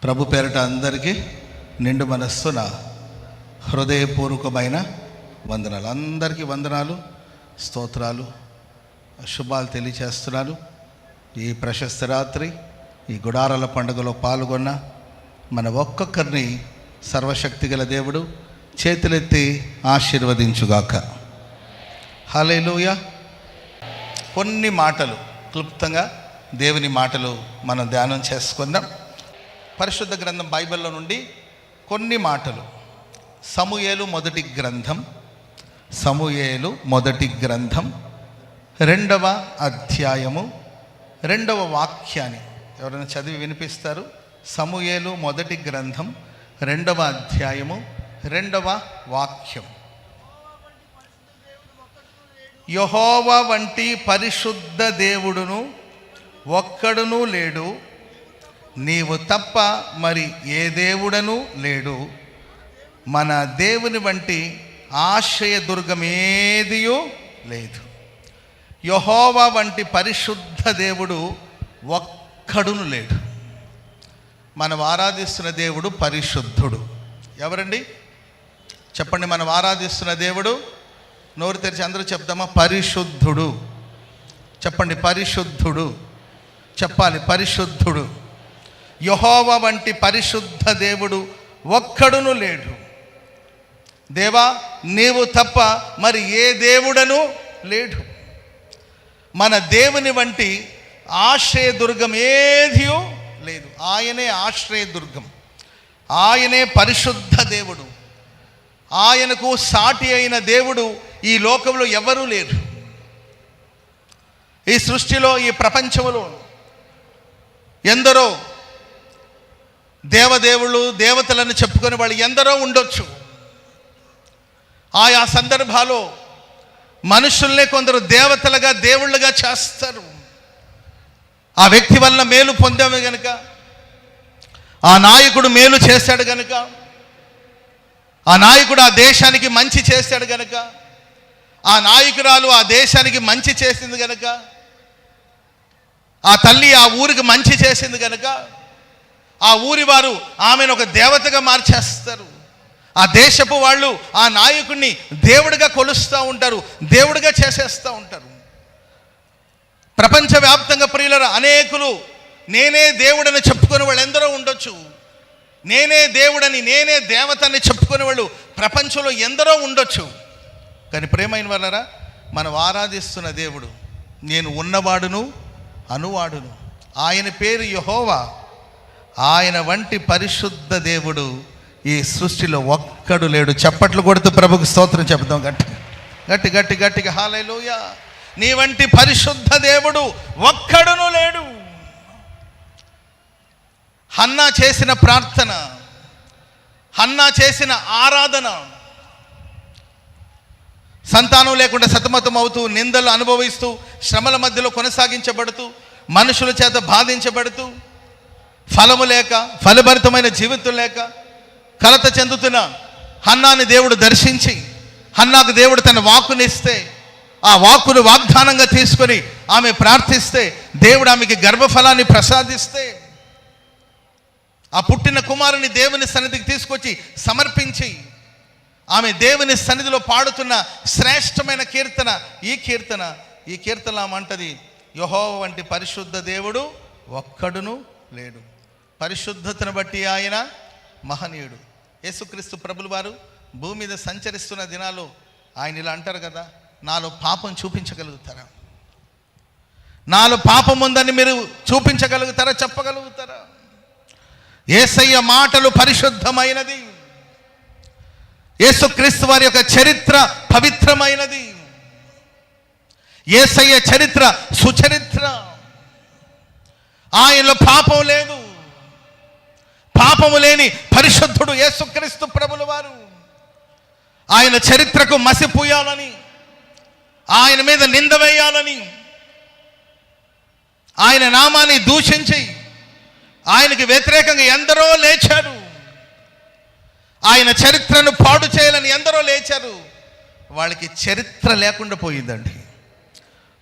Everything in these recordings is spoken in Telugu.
ప్రభు పేరిట అందరికీ నిండు మనస్సున హృదయపూర్వకమైన వందనాలు. అందరికీ వందనాలు, స్తోత్రాలు, శుభాలు తెలియచేస్తున్నాను. ఈ ప్రశస్త రాత్రి ఈ గుడారాల పండుగలో పాల్గొన్న మన ఒక్కొక్కరిని సర్వశక్తి గల దేవుడు చేతులెత్తి ఆశీర్వదించుగాక. హల్లెలూయా. కొన్ని మాటలు క్లుప్తంగా దేవుని మాటలు మనం ధ్యానం చేసుకుందాం. పరిశుద్ధ గ్రంథం బైబిల్లో నుండి కొన్ని మాటలు. సమూయేలు మొదటి గ్రంథం 2వ అధ్యాయము 2వ వాక్యాన్ని ఎవరైనా చదివి వినిపిస్తారు? సమూయేలు మొదటి గ్రంథం 2వ అధ్యాయము 2వ వాక్యం. యెహోవా వంటి పరిశుద్ధ దేవుడును ఒక్కడునూ లేడు, నీవు తప్ప మరి ఏ దేవుడనూ లేడు. మన దేవుని వంటి ఆశ్రయదుర్గమేదియూ లేదు. యెహోవా వంటి పరిశుద్ధ దేవుడు ఒక్కడును లేడు. మనం ఆరాధిస్తున్న దేవుడు పరిశుద్ధుడు. ఎవరండి చెప్పండి? మనం ఆరాధిస్తున్న దేవుడు, నోరు తెరిచి అందరూ చెప్దామా? పరిశుద్ధుడు. చెప్పండి, పరిశుద్ధుడు. చెప్పాలి, పరిశుద్ధుడు. యెహోవా వంటి పరిశుద్ధ దేవుడు ఒక్కడును లేడు. దేవా, నీవు తప్ప మరి ఏ దేవుడను లేడు. మన దేవుని వంటి ఆశ్రయదుర్గం ఏదీ లేదు. ఆయనే ఆశ్రయదుర్గం, ఆయనే పరిశుద్ధ దేవుడు. ఆయనకు సాటి అయిన దేవుడు ఈ లోకంలో ఎవరూ లేరు. ఈ సృష్టిలో, ఈ ప్రపంచంలో ఎందరో దేవదేవుళ్ళు, దేవతలను చెప్పుకొని వాళ్ళు ఎందరో ఉండొచ్చు. ఆయా సందర్భాల్లో మనుషుల్నే కొందరు దేవతలుగా, దేవుళ్ళుగా చేస్తారు. ఆ వ్యక్తి వల్ల మేలు పొందాము గనుక, ఆ నాయకుడు మేలు చేశాడు గనుక, ఆ నాయకుడు ఆ దేశానికి మంచి చేశాడు గనుక, ఆ నాయకురాలు ఆ దేశానికి మంచి చేసింది గనుక, ఆ తల్లి ఆ ఊరికి మంచి చేసింది గనుక ఆ ఊరి వారు ఆమెను ఒక దేవతగా మార్చేస్తారు. ఆ దేశపు వాళ్ళు ఆ నాయకుడిని దేవుడిగా కొలుస్తూ ఉంటారు, దేవుడిగా చేసేస్తూ ఉంటారు. ప్రపంచవ్యాప్తంగా ప్రియులరా, అనేకులు నేనే దేవుడని చెప్పుకునే వాళ్ళు ఎందరో ఉండొచ్చు. నేనే దేవుడని, నేనే దేవతని చెప్పుకునే వాళ్ళు ప్రపంచంలో ఎందరో ఉండొచ్చు. కానీ ప్రేమైన వాళ్ళరా, మనం ఆరాధిస్తున్న దేవుడు నేను ఉన్నవాడును అనువాడును. ఆయన పేరు యెహోవా. ఆయన వంటి పరిశుద్ధ దేవుడు ఈ సృష్టిలో ఒక్కడు లేడు. చప్పట్లు కొడుతూ ప్రభుకు స్తోత్రం చెప్తాం గట్టిగా హల్లెలూయా. నీ వంటి పరిశుద్ధ దేవుడు ఒక్కడును లేడు. హన్నా చేసిన ప్రార్థన, హన్నా చేసిన ఆరాధన, సంతానం లేకుండా సతమతం అవుతూ, నిందలు అనుభవిస్తూ, శ్రమల మధ్యలో కొనసాగించబడుతూ, మనుషుల చేత బాధించబడుతూ, ఫలము లేక, ఫలభరితమైన జీవితం లేక కలత చెందుతున్న హన్నాని దేవుడు దర్శించి, హన్నాకు దేవుడు తన వాక్కునిస్తే, ఆ వాక్కును వాగ్దానంగా తీసుకొని ఆమె ప్రార్థిస్తే, దేవుడు ఆమెకి గర్భఫలాన్ని ప్రసాదిస్తే, ఆ పుట్టిన కుమారుని దేవుని సన్నిధికి తీసుకొచ్చి సమర్పించి ఆమె దేవుని సన్నిధిలో పాడుతున్న శ్రేష్టమైన కీర్తన ఈ కీర్తన అంటది, యెహోవా వంటి పరిశుద్ధ దేవుడు ఒక్కడును లేడు. పరిశుద్ధతను బట్టి ఆయన మహనీయుడు. యేసుక్రీస్తు ప్రభులు వారు భూమి మీద సంచరిస్తున్న దినాలు ఆయన ఇలా అంటారు కదా, నాలో పాపం చూపించగలుగుతారా? నాలో పాపం ఉందని మీరు చూపించగలుగుతారా? చెప్పగలుగుతారా? యేసయ్య మాటలు పరిశుద్ధమైనది. యేసుక్రీస్తు వారి యొక్క చరిత్ర పవిత్రమైనది. యేసయ్య చరిత్ర సుచరిత్ర. ఆయనలో పాపం లేదు. పాపము లేని పరిశుద్ధుడు యేసుక్రీస్తు ప్రభుల వారు. ఆయన చరిత్రకు మసిపూయాలని, ఆయన మీద నింద వేయాలని, ఆయన నామాన్ని దూషించి ఆయనకి వ్యతిరేకంగా ఎందరో లేచారు. ఆయన చరిత్రను పాడు చేయాలని ఎందరో లేచారు. వాళ్ళకి చరిత్ర లేకుండా పోయిందండి.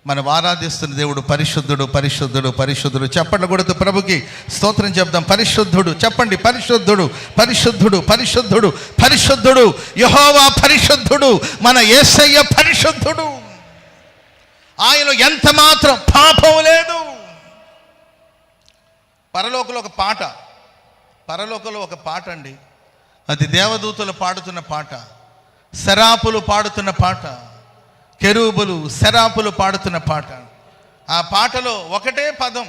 మనం ఆరాధిస్తున్న దేవుడు పరిశుద్ధుడు, పరిశుద్ధుడు, పరిశుద్ధుడు. చప్పట్లు కొడుతూ ప్రభుకి స్తోత్రం చెప్దాం. పరిశుద్ధుడు, చెప్పండి, పరిశుద్ధుడు, పరిశుద్ధుడు, పరిశుద్ధుడు, పరిశుద్ధుడు. యెహోవా పరిశుద్ధుడు, మన యేసయ్య పరిశుద్ధుడు. ఆయన ఎంత మాత్రం పాపం లేదు. పరలోకంలో ఒక పాట అండి. అది దేవదూతలు పాడుతున్న పాట, సెరాపులు పాడుతున్న పాట, కెరూబులు సెరాపులు పాడుతున్న పాట. ఆ పాటలో ఒకటే పదం,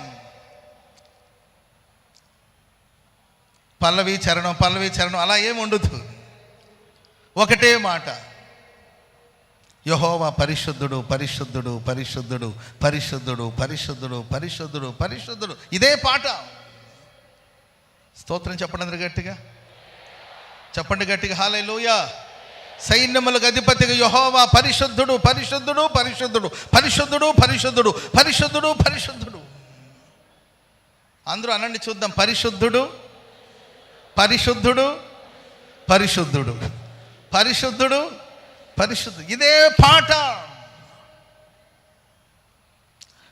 పల్లవి చరణం అలా ఏమి ఉండదు. ఒకటే మాట, యెహోవా పరిశుద్ధుడు, పరిశుద్ధుడు, పరిశుద్ధుడు, పరిశుద్ధుడు, పరిశుద్ధుడు, పరిశుద్ధుడు, పరిశుద్ధుడు. ఇదే పాట. స్తోత్రం చెప్పండి అందరు గట్టిగా, చెప్పండి గట్టిగా, హల్లెలూయా. సైన్యములకు అధిపతిగా యెహోవా పరిశుద్ధుడు, పరిశుద్ధుడు, పరిశుద్ధుడు, పరిశుద్ధుడు, పరిశుద్ధుడు, పరిశుద్ధుడు, పరిశుద్ధుడు. అందరూ అనండి చూద్దాం, పరిశుద్ధుడు, పరిశుద్ధుడు, పరిశుద్ధుడు, పరిశుద్ధుడు, పరిశుద్ధుడు. ఇదే పాట.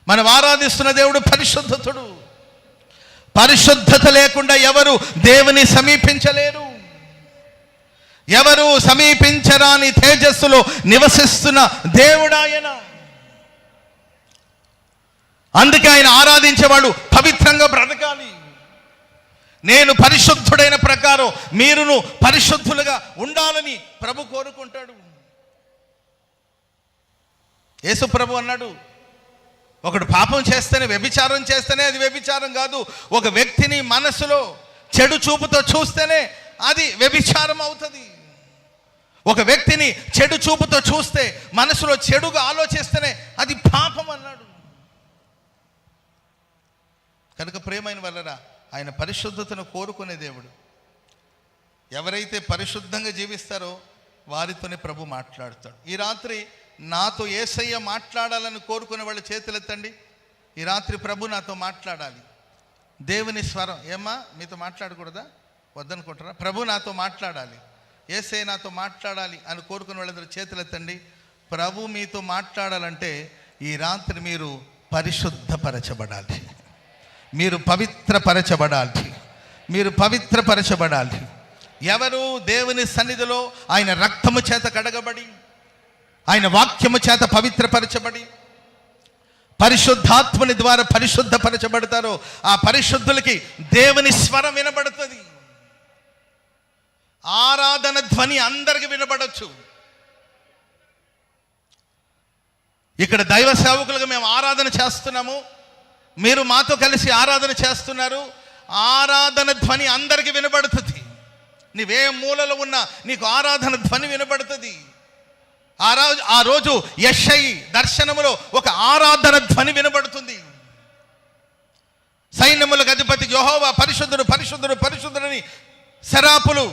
మనం ఆరాధిస్తున్న దేవుడు పరిశుద్ధతుడు. పరిశుద్ధత లేకుండా ఎవరు దేవుని సమీపించలేరు. ఎవరు సమీపించరాని తేజస్సులో నివసిస్తున్న దేవుడు ఆయన. అందుకే ఆయన ఆరాధించేవాడు పవిత్రంగా బ్రతకాలి. నేను పరిశుద్ధుడైన ప్రకారం మీరును పరిశుద్ధులుగా ఉండాలని ప్రభు కోరుకుంటాడు. యేసు ప్రభు అన్నాడు, ఒకడు పాపం చేస్తేనే, వ్యభిచారం చేస్తేనే అది వ్యభిచారం కాదు. ఒక వ్యక్తిని మనసులో చెడు చూపుతో చూస్తేనే అది వ్యభిచారం అవుతుంది. ఒక వ్యక్తిని చెడు చూపుతో చూస్తే, మనసులో చెడుగా ఆలోచిస్తేనే అది పాపం అన్నాడు. కనుక ప్రియమైన వల్లరా, ఆయన పరిశుద్ధతను కోరుకునే దేవుడు. ఎవరైతే పరిశుద్ధంగా జీవిస్తారో వారితోనే ప్రభు మాట్లాడతాడు. ఈ రాత్రి నాతో యేసయ్య మాట్లాడాలని కోరుకునే వాళ్ళు చేతులెత్తండి. ఈ రాత్రి ప్రభు నాతో మాట్లాడాలి. దేవుని స్వరం, ఏమ్మా మీతో మాట్లాడకూడదా, వద్దనుకుంటారా? ప్రభు నాతో మాట్లాడాలి, యేసయ్య నాతో మాట్లాడాలి అని కోరుకునే వాళ్ళందరూ చేతులెత్తండి. ప్రభు మీతో మాట్లాడాలంటే ఈ రాత్రి మీరు పరిశుద్ధపరచబడాలి, మీరు పవిత్రపరచబడాలి, మీరు పవిత్రపరచబడాలి. ఎవరు దేవుని సన్నిధిలో ఆయన రక్తము చేత కడగబడి, ఆయన వాక్యము చేత పవిత్రపరచబడి, పరిశుద్ధాత్మని ద్వారా పరిశుద్ధపరచబడతారో ఆ పరిశుద్ధులకి దేవుని స్వరం వినబడుతుంది. ఆరాధన ధ్వని అందరికి వినబడచ్చు. ఇక్కడ దైవ సేవకులుగా మేము ఆరాధన చేస్తున్నాము, మీరు మాతో కలిసి ఆరాధన చేస్తున్నారు. ఆరాధన ధ్వని అందరికి వినబడుతుంది. నీవే మూలలో ఉన్నా నీకు ఆరాధన ధ్వని వినబడుతుంది. ఆ రోజు యెషయి దర్శనములో ఒక ఆరాధన ధ్వని వినబడుతుంది. సైన్యములకు అధిపతి యెహోవా పరిశుద్ధుడు, పరిశుద్ధుడు, పరిశుద్ధుడని సెరాపులు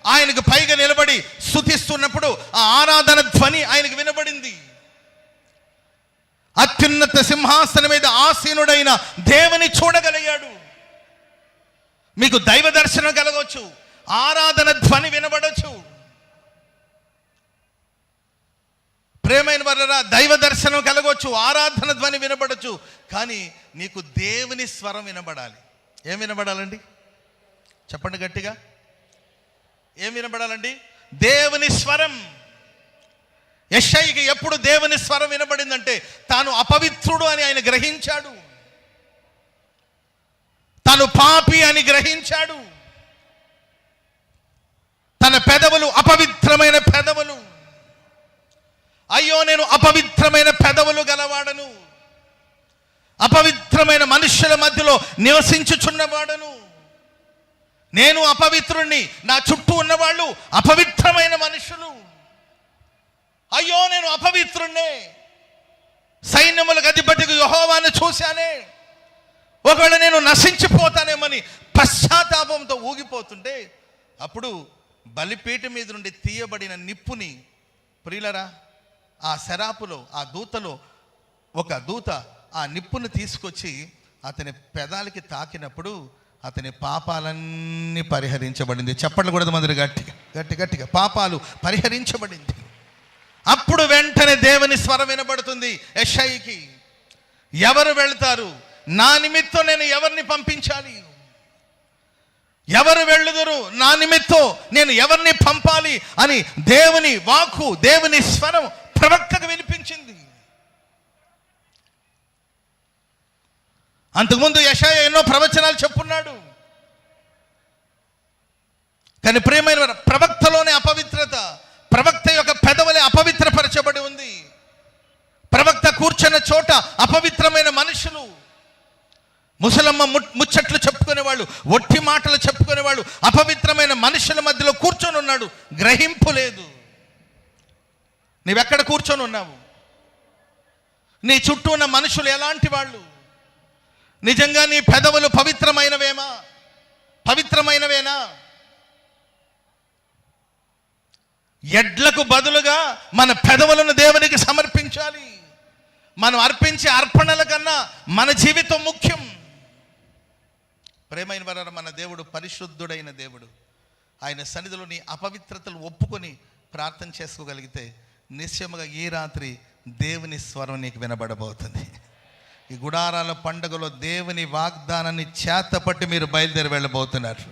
ఆయనకు పైగా నిలబడి స్తుతిస్తున్నప్పుడు ఆ ఆరాధన ధ్వని ఆయనకు వినబడింది. అత్యున్నత సింహాసనం మీద ఆసీనుడైన దేవుని చూడగలిగాడు. మీకు దైవ దర్శనం కలగవచ్చు, ఆరాధన ధ్వని వినబడవచ్చు. ప్రేమైన వారలారా, దైవ దర్శనం కలగవచ్చు, ఆరాధన ధ్వని వినబడచ్చు. కానీ నీకు దేవుని స్వరం వినబడాలి. ఏం వినబడాలండి? చెప్పండి గట్టిగా, ఏం వినబడాలండి? దేవుని స్వరం. యెషయికి ఎప్పుడు దేవుని స్వరం వినబడిందంటే తాను అపవిత్రుడు అని ఆయన గ్రహించాడు, తాను పాపి అని గ్రహించాడు. తన పెదవులు అపవిత్రమైన పెదవులు. అయ్యో, నేను అపవిత్రమైన పెదవులు గలవాడను, అపవిత్రమైన మనుష్యుల మధ్యలో నివసించుచున్నవాడను. నేను అపవిత్రుణ్ణి, నా చుట్టూ ఉన్నవాళ్ళు అపవిత్రమైన మనుషులు. అయ్యో, నేను అపవిత్రుణ్ణే, సైన్యములకు అధిపతికి యెహోవాను చూశానే, ఒకవేళ నేను నశించిపోతానేమని పశ్చాత్తాపంతో ఊగిపోతుంటే అప్పుడు బలిపీఠం మీద నుండి తీయబడిన నిప్పుని, ప్రియులరా, ఆ శరాపులో, ఆ దూతలో ఒక దూత ఆ నిప్పును తీసుకొచ్చి అతని పెదాలకి తాకినప్పుడు అతని పాపాలన్నీ పరిహరించబడింది. చెప్పండి కూడా మంది గట్టిగా పాపాలు పరిహరించబడింది. అప్పుడు వెంటనే దేవుని స్వరం వినబడుతుంది యెషయికి. ఎవరు వెళ్తారు? నా నిమిత్తం నేను ఎవరిని పంపించాలి? ఎవరు వెళ్ళుదురు? నా నిమిత్తం నేను ఎవరిని పంపాలి అని దేవుని వాక్కు, దేవుని స్వరం ప్రవక్తకు వినిపించింది. అంతకుముందు యెషయా ఎన్నో ప్రవచనాలు చెప్పున్నాడు. కానీ ప్రియమైన ప్రవక్తలోనే అపవిత్రత, ప్రవక్త యొక్క పెదవులే అపవిత్రపరచబడి ఉంది. ప్రవక్త కూర్చున్న చోట అపవిత్రమైన మనుషులు, ముసలమ్మ ముచ్చట్లు చెప్పుకునేవాళ్ళు, ఒట్టి మాటలు చెప్పుకునేవాళ్ళు, అపవిత్రమైన మనుషుల మధ్యలో కూర్చొని ఉన్నాడు. గ్రహింపు లేదు. నీవెక్కడ కూర్చొని ఉన్నావు? నీ చుట్టూ ఉన్న మనుషులు ఎలాంటి వాళ్ళు? నిజంగా నీ పెదవులు పవిత్రమైనవేనా? ఎడ్లకు బదులుగా మన పెదవులను దేవునికి సమర్పించాలి. మనం అర్పించే అర్పణల కన్నా మన జీవితం ముఖ్యం. ప్రేమైన వారు, మన దేవుడు పరిశుద్ధుడైన దేవుడు. ఆయన సన్నిధిలో నీ అపవిత్రతలు ఒప్పుకొని ప్రార్థన చేసుకోగలిగితే నిశ్చయముగా ఈ రాత్రి దేవుని స్వరం నీకు వినబడబోతుంది. ఈ గుడారాల పండుగలో దేవుని వాగ్దానాన్ని చేతపట్టి మీరు బయలుదేరి వెళ్ళబోతున్నారు.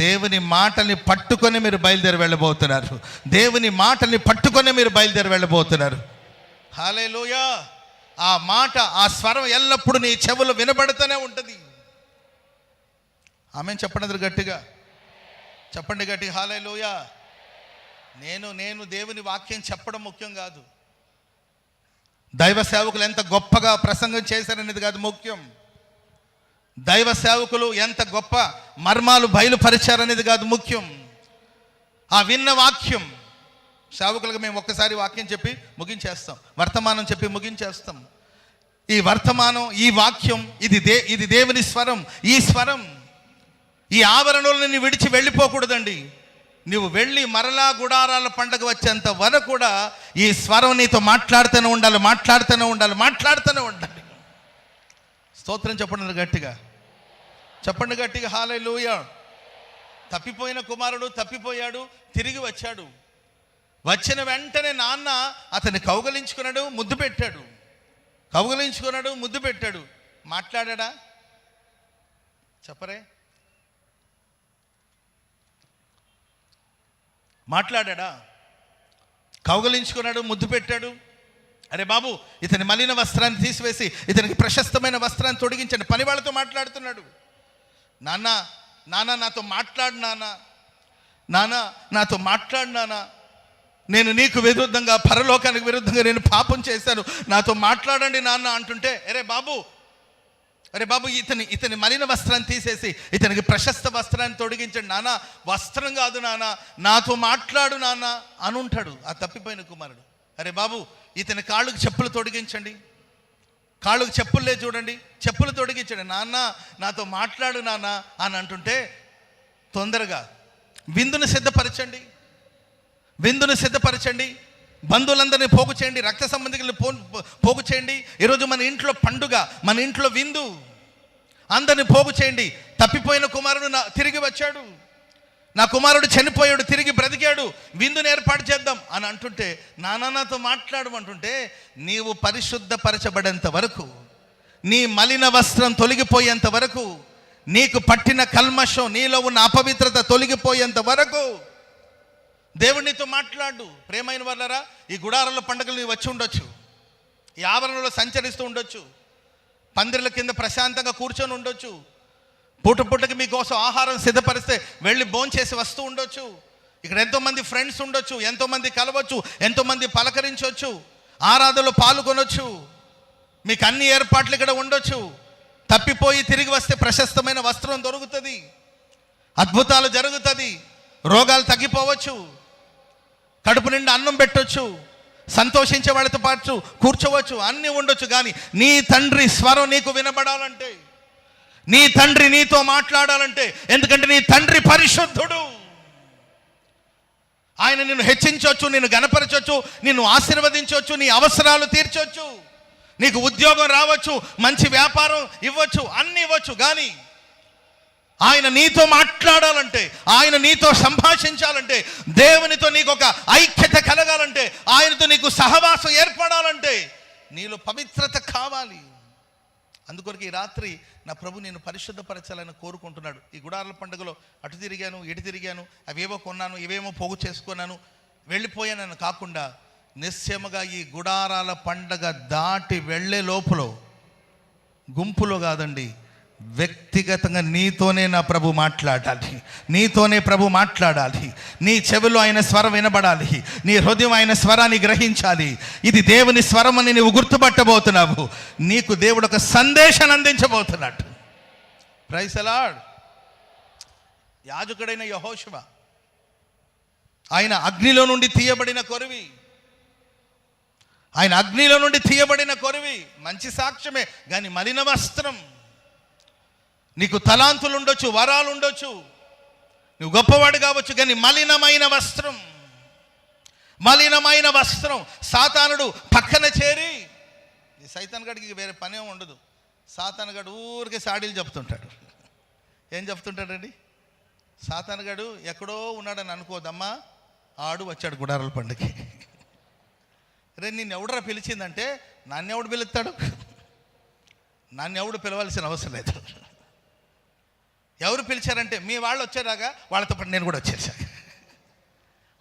దేవుని మాటల్ని పట్టుకొని మీరు బయలుదేరి వెళ్ళబోతున్నారు. దేవుని మాటల్ని పట్టుకొని మీరు బయలుదేరి వెళ్ళబోతున్నారు. హల్లెలూయా. ఆ మాట, ఆ స్వరం ఎల్లప్పుడూ నీ చెవులు వినబడుతూనే ఉంటుంది. ఆమేన్ చెప్పండి గట్టిగా, చెప్పండి గట్టిగా హల్లెలూయా. నేను దేవుని వాక్యం చెప్పడం ముఖ్యం కాదు, దైవ సేవకులు ఎంత గొప్పగా ప్రసంగం చేశారనేది కాదు ముఖ్యం, దైవ సేవకులు ఎంత గొప్ప మర్మాలు బయలుపరిచారనేది కాదు ముఖ్యం. ఆ విన్న వాక్యం, సేవకులకు మేము ఒక్కసారి వాక్యం చెప్పి ముగించేస్తాం, వర్తమానం చెప్పి ముగించేస్తాం. ఈ వర్తమానం, ఈ వాక్యం, ఇది దేవుని స్వరం. ఈ స్వరం ఈ ఆవరణలో నువ్వు విడిచి వెళ్ళిపోకూడదండి. నువ్వు వెళ్ళి మరలా గుడారాల పండగ వచ్చేంత వరకు కూడా ఈ స్వరం నీతో మాట్లాడుతూనే ఉండాలి. స్తోత్రం చెప్పండి గట్టిగా, చెప్పండి గట్టిగా హల్లెలూయా. తప్పిపోయిన కుమారుడు తప్పిపోయాడు, తిరిగి వచ్చాడు. వచ్చిన వెంటనే నాన్న అతన్ని కౌగలించుకున్నాడు, ముద్దు పెట్టాడు. మాట్లాడా? చెప్పరే, మాట్లాడా? కౌగలించుకున్నాడు, ముద్దు పెట్టాడు. అరే బాబు, ఇతని మలిన వస్త్రాన్ని తీసివేసి ఇతనికి ప్రశస్తమైన వస్త్రాన్ని తొడిగించండి. పని వాళ్ళతో మాట్లాడుతున్నాడు. నాన్న నాతో మాట్లాడు, నాతో మాట్లాడు నాన్న, నేను నీకు విరుద్ధంగా, పరలోకానికి విరుద్ధంగా నేను పాపం చేశాను, నాతో మాట్లాడండి నాన్న అంటుంటే, అరే బాబు ఇతని మలిన వస్త్రాన్ని తీసేసి ఇతనికి ప్రశస్త వస్త్రాన్ని తొడిగించండి. నాన్న వస్త్రం కాదు నాన్న, నాతో మాట్లాడు నాన్న అని ఉంటాడు ఆ తప్పిపోయిన కుమారుడు. అరే బాబు, ఇతని కాళ్ళకు చెప్పులు తొడిగించండి, కాళ్ళకు చెప్పులే చూడండి, చెప్పులు తొడిగించండి. నాన్న నాతో మాట్లాడు నాన్న అని అంటుంటే, తొందరగా విందును సిద్ధపరచండి, బంధువులందరినీ పోగు చేయండి, రక్త సంబంధికులను పోగు చేయండి. ఈరోజు మన ఇంట్లో పండుగ, మన ఇంట్లో విందు, అందరిని పోగు చేయండి. తప్పిపోయిన కుమారుడు తిరిగి వచ్చాడు, నా కుమారుడు చనిపోయాడు, తిరిగి బ్రతికాడు, విందుని ఏర్పాటు చేద్దాం అని అంటుంటే, నాతో మాట్లాడు అంటుంటే, నీవు పరిశుద్ధపరచబడేంత వరకు, నీ మలిన వస్త్రం తొలగిపోయేంత వరకు, నీకు పట్టిన కల్మషం, నీలో ఉన్న అపవిత్రత తొలగిపోయేంత వరకు దేవుడినితో మాట్లాడు. ప్రేమైన వాళ్ళరా, ఈ గుడారాల పండుగలు నీవు వచ్చి ఉండొచ్చు, ఈ ఆవరణలో సంచరిస్తూ ఉండొచ్చు, పందిర్ల కింద ప్రశాంతంగా కూర్చొని ఉండొచ్చు, పూటకి మీకోసం ఆహారం సిద్ధపరిస్తే వెళ్ళి భోంచేసి వస్తూ ఉండొచ్చు. ఇక్కడ ఎంతోమంది ఫ్రెండ్స్ ఉండొచ్చు, ఎంతోమంది కలవచ్చు, ఎంతోమంది పలకరించవచ్చు, ఆరాధనలో పాల్గొనొచ్చు, మీకు అన్ని ఏర్పాట్లు ఇక్కడ ఉండొచ్చు. తప్పిపోయి తిరిగి వస్తే ప్రశస్తమైన వస్త్రం దొరుకుతుంది, అద్భుతాలు జరుగుతుంది, రోగాలు తగ్గిపోవచ్చు, కడుపు నిండా అన్నం పెట్టొచ్చు, సంతోషించే వాళ్ళతో పాటు కూర్చోవచ్చు, అన్నీ ఉండొచ్చు. కానీ నీ తండ్రి స్వరం నీకు వినబడాలంటే, నీ తండ్రి నీతో మాట్లాడాలంటే, ఎందుకంటే నీ తండ్రి పరిశుద్ధుడు. ఆయన నిన్ను హెచ్చించవచ్చు, నిన్ను గణపరచవచ్చు, నిన్ను ఆశీర్వదించవచ్చు, నీ అవసరాలు తీర్చవచ్చు, నీకు ఉద్యోగం రావచ్చు, మంచి వ్యాపారం ఇవ్వచ్చు, అన్నీ ఇవ్వచ్చు. కానీ ఆయన నీతో మాట్లాడాలంటే, ఆయన నీతో సంభాషించాలంటే, దేవునితో నీకు ఒక ఐక్యత కలగాలంటే, ఆయనతో నీకు సహవాసం ఏర్పడాలంటే నీలో పవిత్రత కావాలి. అందుకొరకు ఈ రాత్రి నా ప్రభు నేను పరిశుద్ధపరచాలని కోరుకుంటున్నాడు. ఈ గుడారాల పండుగలో అటు తిరిగాను, ఇటు తిరిగాను, అవేవో కొన్నాను, ఇవేమో పోగు చేసుకున్నాను, వెళ్ళిపోయానని కాకుండా నిశ్చయముగా ఈ గుడారాల పండగ దాటి వెళ్ళే లోపల గుంపులో కాదండి, వ్యక్తిగతంగా నీతోనే నా ప్రభు మాట్లాడాలి, నీతోనే ప్రభు మాట్లాడాలి. నీ చెవిలో ఆయన స్వరం వినబడాలి, నీ హృదయం ఆయన స్వరాన్ని గ్రహించాలి. ఇది దేవుని స్వరం అని నువ్వు గుర్తుపట్టబోతున్నావు. నీకు దేవుడు ఒక సందేశాన్ని అందించబోతున్నాడు. Praise the lord. యాజకుడైన యెహోషువ ఆయన అగ్నిలో నుండి తీయబడిన కొరివి, ఆయన అగ్నిలో నుండి తీయబడిన కొరివి. మంచి సాక్ష్యమే, కానీ మలిన వస్త్రం. నీకు తలాంతులు ఉండొచ్చు, వరాలు ఉండొచ్చు, నువ్వు గొప్పవాడు కావచ్చు, కానీ మలినమైన వస్త్రం, మలినమైన వస్త్రం. సాతానుడు పక్కన చేరి, ఈ సైతాన్ గడికి వేరే పనే ఉండదు. సాతాన్ గడు ఊరికే సాడీలు చెప్తుంటాడు. ఏం చెప్తుంటాడండి? సాతాన్ గడు ఎక్కడో ఉన్నాడని అనుకోదమ్మా, ఆడు వచ్చాడు గుడారాల పండుగకి. రే నిన్ను ఎవడరా పిలిచిందంటే, నన్నెవడు పిలుస్తాడు? నన్నెవడు పిలవాల్సిన అవసరం లేదు. ఎవరు పిలిచారంటే మీ వాళ్ళు వచ్చారాగా, వాళ్ళతో పాటు నేను కూడా వచ్చేసా.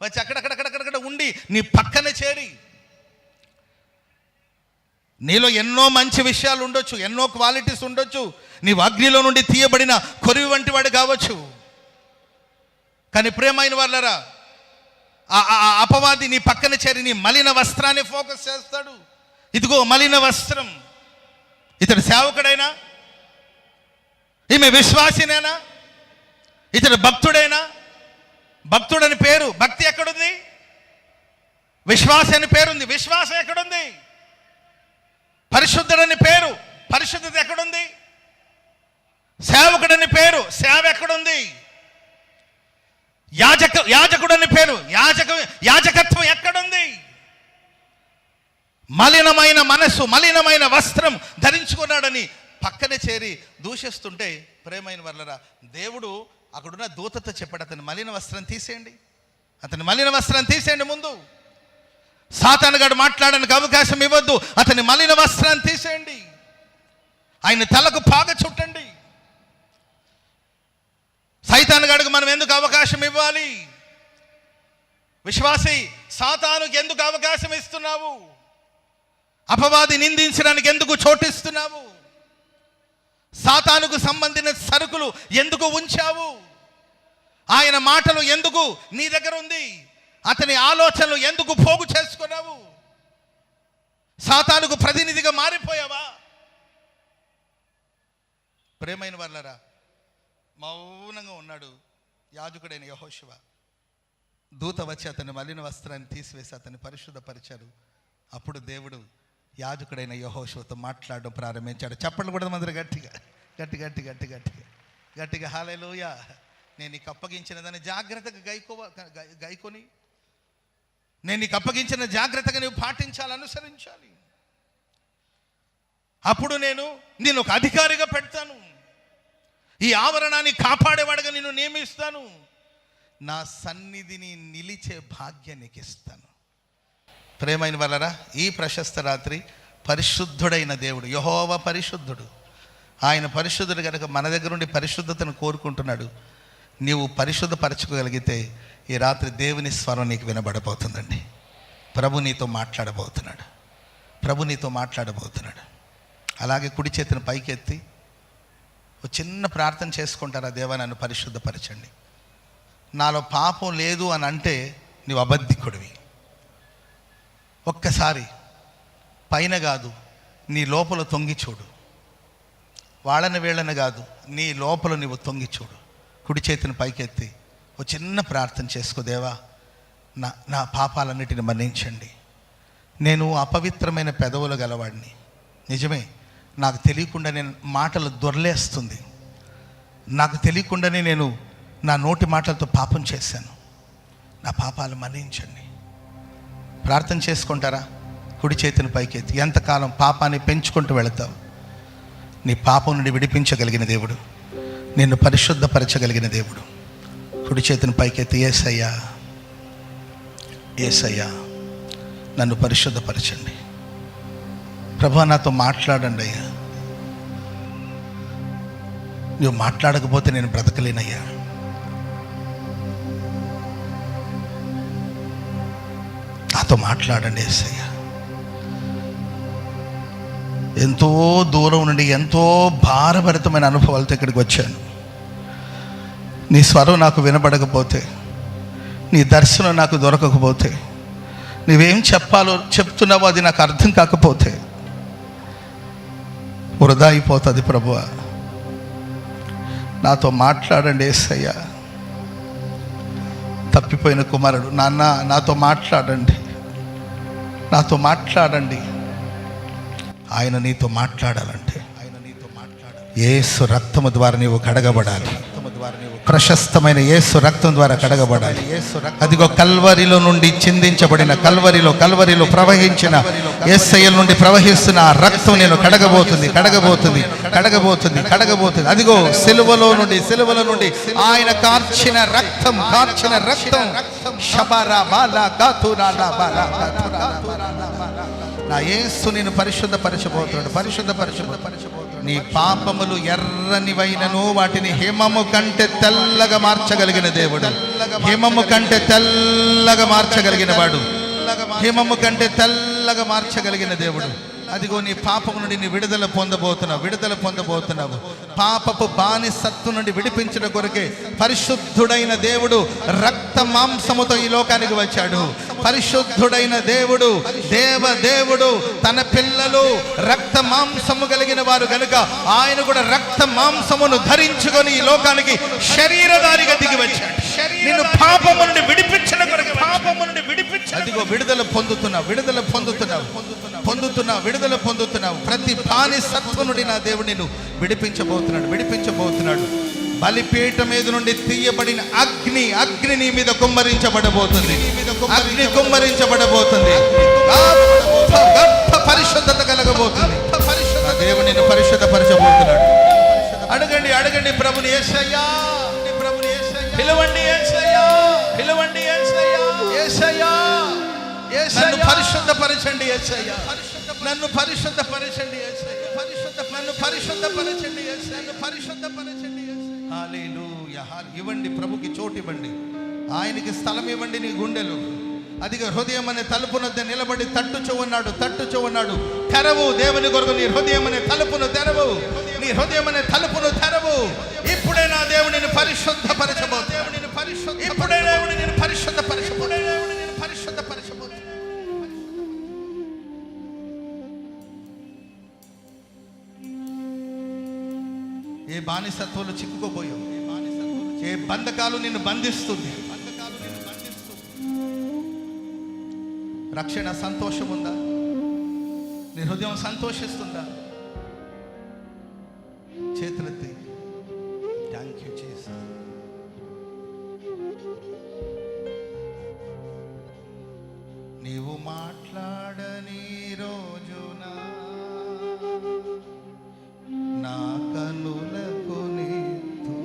వచ్చి అక్కడక్కడక్కడక్కడ ఉండి నీ పక్కన చేరి, నీలో ఎన్నో మంచి విషయాలు ఉండొచ్చు, ఎన్నో క్వాలిటీస్ ఉండొచ్చు, నీవు అగ్నిలో నుండి తీయబడిన కొరివి వంటి వాడు కావచ్చు. కానీ ప్రియమైన వాళ్ళరా, అపవాది నీ పక్కన చేరి నీ మలిన వస్త్రాన్ని ఫోకస్ చేస్తాడు. ఇదిగో మలిన వస్త్రం. ఇతడు సేవకుడైనా, ఈమె విశ్వాసినేనా, ఇతడు భక్తుడైనా, భక్తుడని పేరు, భక్తి ఎక్కడుంది? విశ్వాస అని పేరుంది, విశ్వాసం ఎక్కడుంది? పరిశుద్ధుడని పేరు, పరిశుద్ధత ఎక్కడుంది? సేవకుడని పేరు, సేవ ఎక్కడుంది? యాజకుడని పేరు, యాజకత్వం ఎక్కడుంది? మలినమైన మనస్సు, మలినమైన వస్త్రం ధరించుకున్నాడని పక్కనే చేరి దూషిస్తుంటే, ప్రేమైన వాళ్ళరా, దేవుడు అక్కడున్న దూతతో చెప్పాడు, అతని మలిన వస్త్రం తీసేయండి, అతని మలిన వస్త్రం తీసేయండి. ముందు సాతానుగాడు మాట్లాడడానికి అవకాశం ఇవ్వద్దు. అతని మలిన వస్త్రాన్ని తీసేయండి, ఆయన తలకు పాగ చుట్టండి. సైతానుగాడికి మనం ఎందుకు అవకాశం ఇవ్వాలి? విశ్వాసి, సాతానుకి ఎందుకు అవకాశం ఇస్తున్నావు? అపవాది నిందించడానికి ఎందుకు చోటిస్తున్నావు? సాతానుకు సంబంధించిన సరుకులు ఎందుకు ఉంచావు? ఆయన మాటలు ఎందుకు నీ దగ్గర ఉంది? అతని ఆలోచనలు ఎందుకు పోగు చేసుకున్నావు? సాతానుకు ప్రతినిధిగా మారిపోయావా? ప్రేమైన వాళ్ళరా, మౌనంగా ఉన్నాడు యాజకుడైన యెహోషువ. దూత వచ్చి అతని మలిన వస్త్రాన్ని తీసివేసి అతన్ని పరిశుద్ధపరిచాడు. అప్పుడు దేవుడు యాజకుడైన యెహోషువతో మాట్లాడడం ప్రారంభించాడు. చెప్పండి కూడా మందరు గట్టిగా గట్టి గట్టి గట్టి గట్టిగా గట్టిగా హల్లెలూయా. నేను నీకు అప్పగించిన దాన్ని జాగ్రత్తగా గైకొని, నేను నీకు అప్పగించిన జాగ్రత్తగా నువ్వు పాటించాలి, అనుసరించాలి. అప్పుడు నేను ఒక అధికారిగా పెడతాను, ఈ ఆవరణాన్ని కాపాడేవాడుగా నిన్ను నియమిస్తాను, నా సన్నిధిని నిలిచే భాగ్యం నీకు ఇస్తాను. ప్రేమైన వాళ్ళరా, ఈ ప్రశస్త రాత్రి పరిశుద్ధుడైన దేవుడు యెహోవా పరిశుద్ధుడు. ఆయన పరిశుద్ధుడు కనుక మన దగ్గర నుండి పరిశుద్ధతను కోరుకుంటున్నాడు. నీవు పరిశుద్ధపరచుకోగలిగితే ఈ రాత్రి దేవుని స్వరం నీకు వినబడబోతుందండి. ప్రభు నీతో మాట్లాడబోతున్నాడు, ప్రభు నీతో మాట్లాడబోతున్నాడు. అలాగే కుడి చేతిని పైకెత్తి ఒక చిన్న ప్రార్థన చేసుకుంటారా, దేవా నన్ను పరిశుద్ధపరచండి. నాలో పాపం లేదు అని అంటే నీవు అబద్ధికుడివి. ఒక్కసారి పైన కాదు, నీ లోపల తొంగి చూడు. వాళ్ళని వీళ్ళని కాదు, నీ లోపల నువ్వు తొంగి చూడు. కుడి చేతిని పైకెత్తి ఒక చిన్న ప్రార్థన చేసుకో. దేవా నా పాపాలన్నిటిని మన్నించండి. నేను అపవిత్రమైన పెదవులు గలవాడిని, నిజమే. నాకు తెలియకుండా నేను మాటలు దొర్లేస్తుంది, నాకు తెలియకుండానే నేను నా నోటి మాటలతో పాపం చేశాను. నా పాపాలు మన్నించండి. ప్రార్థన చేసుకుంటారా? కుడి చేతిని పైకెత్తి. ఎంతకాలం పాపాన్ని పెంచుకుంటూ వెళతావు? నీ పాపం నుండి విడిపించగలిగిన దేవుడు, నిన్ను పరిశుద్ధపరచగలిగిన దేవుడు. కుడి చేతిని పైకెత్తి, యేసయ్యా యేసయ్యా నన్ను పరిశుద్ధపరచండి. ప్రభు నాతో మాట్లాడండి అయ్యా. నువ్వు మాట్లాడకపోతే నేను బ్రతకలేనయ్యా. నాతో మాట్లాడండి యేసయ్య. ఎంతో దూరం నుండి ఎంతో భారభరితమైన అనుభవాలతో ఇక్కడికి వచ్చాను. నీ స్వరం నాకు వినబడకపోతే, నీ దర్శనం నాకు దొరకకపోతే, నువ్వేం చెప్పాలో చెప్తున్నావో అది నాకు అర్థం కాకపోతే వృధా అయిపోతుంది. ప్రభువా, నాతో మాట్లాడండి యేసయ్య. తప్పిపోయిన కుమారుడు, నాన్న నాతో మాట్లాడండి, నాతో మాట్లాడండి. ఆయన నీతో మాట్లాడాలంటే యేసు రక్తము ద్వారా నీవు కడగబడాలి. ప్రశస్తమైన యేసు రక్తం ద్వారా కడగబడాలి. అదిగో కల్వరిలో నుండి చిందించబడిన, కల్వరిలో ప్రవహించిన, యేసయ్య నుండి ప్రవహిస్తున్న ఆ రక్తం నేను కడగబోతుంది. అదిగో సిలువలో నుండి ఆయన కార్చిన రక్తం నా యేసు నేను పరిశుద్ధపరచబోతున్నాడు. నీ పాపములు ఎర్రనివైనను వాటిని హిమము కంటే తెల్లగా మార్చగలిగిన దేవుడు. హిమము కంటే తెల్లగా మార్చగలిగిన వాడు. హిమము కంటే తెల్లగా మార్చగలిగిన దేవుడు. అదిగో నీ పాపము నుండి నీ విడుదల పొందబోతున్నావు. పాపపు బానిసత్తు నుండి విడిపించిన కొరకే పరిశుద్ధుడైన దేవుడు రక్త మాంసముతో ఈ లోకానికి వచ్చాడు. పరిశుద్ధుడైన దేవుడు, దేవదేవుడు, తన పిల్లలు రక్త మాంసము కలిగిన వారు గనుక ఆయన కూడా రక్త మాంసమును ధరించుకొని ఈ లోకానికి శరీరధారిగా దిగి వచ్చాడు. నిన్ను పాపము నుండి విడిపించిన కొరకు, అదిగో విడుదల పొందుతున్నావు. ప్రతి బానిసత్వం నుండి నా దేవుడు నిన్ను విడిపించబోతున్నాడు. బలిపీఠం మీద నుండి తీయబడిన అగ్ని నీ మీద కుమ్మరించబడబోతుంది. గొప్ప పరిశుద్ధత కలగబోతుంది. దేవుడు నిన్ను పరిశుద్ధపరచబోతున్నాడు. అడగండి ప్రభుని యేసయ్యా. పిలవండి యేసయ్యా. నన్ను పరిశుద్ధపరచండి యేసయ్యా. నన్ను పరిశుద్ధపరచండి యేసయ్యా. హల్లెలూయా. ఇవ్వండి ప్రభుకి చోటు ఇవ్వండి. ఆయనకి స్థలం ఇవ్వండి నీ గుండెలు. అదిగా హృదయం అనే తలుపు వద్ద నిలబడి తట్టుచూ ఉన్నాడు. తెరవు దేవుని కొరకు నీ హృదయం అనే తలుపును తెరవు. ఇప్పుడే నా దేవుడిని పరిశుద్ధపరచబోతున్నాడు. ఏ బానిసత్వాలు చిక్కుకోబోయావు, ఏ బంధకాలు నిన్ను బంధిస్తుంది. రక్షణ సంతోషం ఉందా? నీ హృదయం సంతోషిస్తుందా? చేతులెత్తి థ్యాంక్ యూ జీసస్. నీవు మాట్లాడని రోజున నా కనులకు నీతో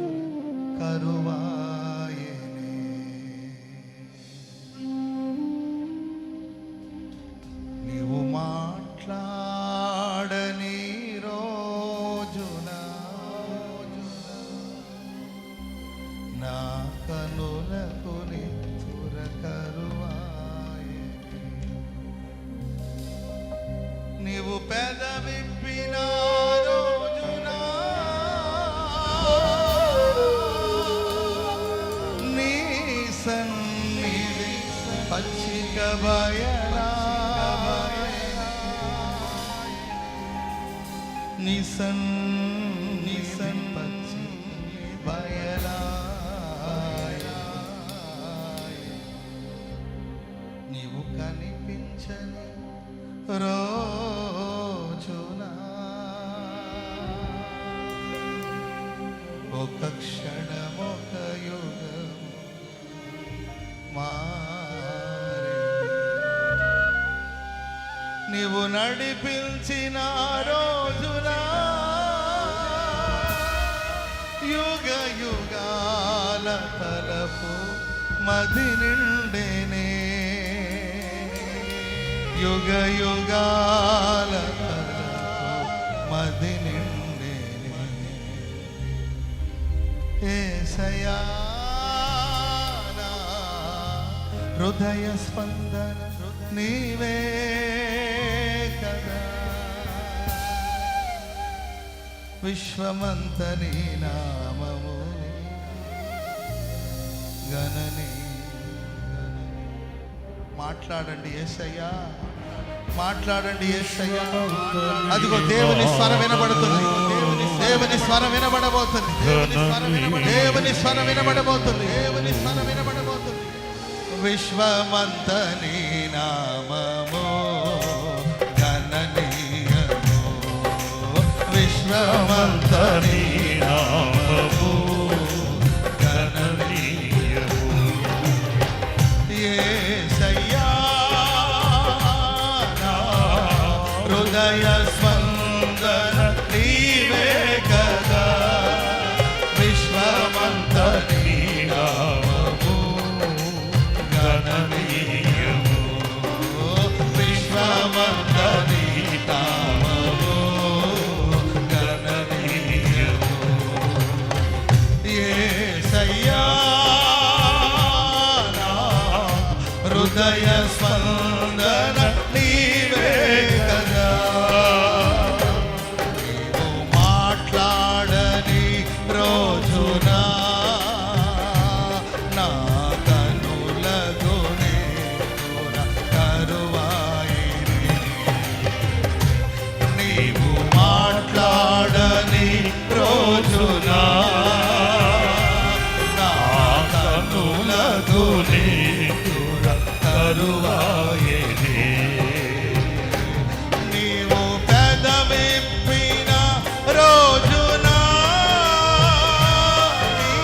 కరువాయనే. నీవు మాట్లాడని రోజున నా కనులకు నీతో కరువాయనే. నీవు పెదవిప్పిన పచ్చిక బయలా నిసన్ పచ్చి బయలా. నీవు కనిపించని రోజున ఒక క్షణం ఒక యుగం నీవు నడిపించిన రోజున యుగ యుగాల తలపు మది నిండేనే. యుగ యుగాల తలపు మది నిండేనే. యేసయ్యా నా హృదయ స్పందన నీవే కదా, విశ్వమంత నీ నామము గణని. మాట్లాడండి యేసయ్యా, మాట్లాడండి యేసయ్యా. అదిగో దేవుని స్వరం వినబడుతుంది, దేవుని స్వరం వినబడబోతుంది, దేవుని స్వరం వినబడబోతుంది, దేవుని స్వరం వినబడబోతుంది. విశ్వమంత నీ నామము గణనీయము, విశ్వమంత నీ నామము గణనీయము. యేసయ్యా నా హృదయ స్పందన నీవే కదా, విశ్వమంత నీ నామము గణనీయము, విశ్వమంత నీ నామము గణనీయము. యేసయ్యా నా హృదయ స్పందన నీవే కదా, నీవు మాట్లాడని రోజున నా కనులకు నీవున కరువాయిని, నీవు మాట్లాడని రోజున నా కనులకు నీవున కరువాయిని, నీవు పెదవిప్పిన రోజున నీ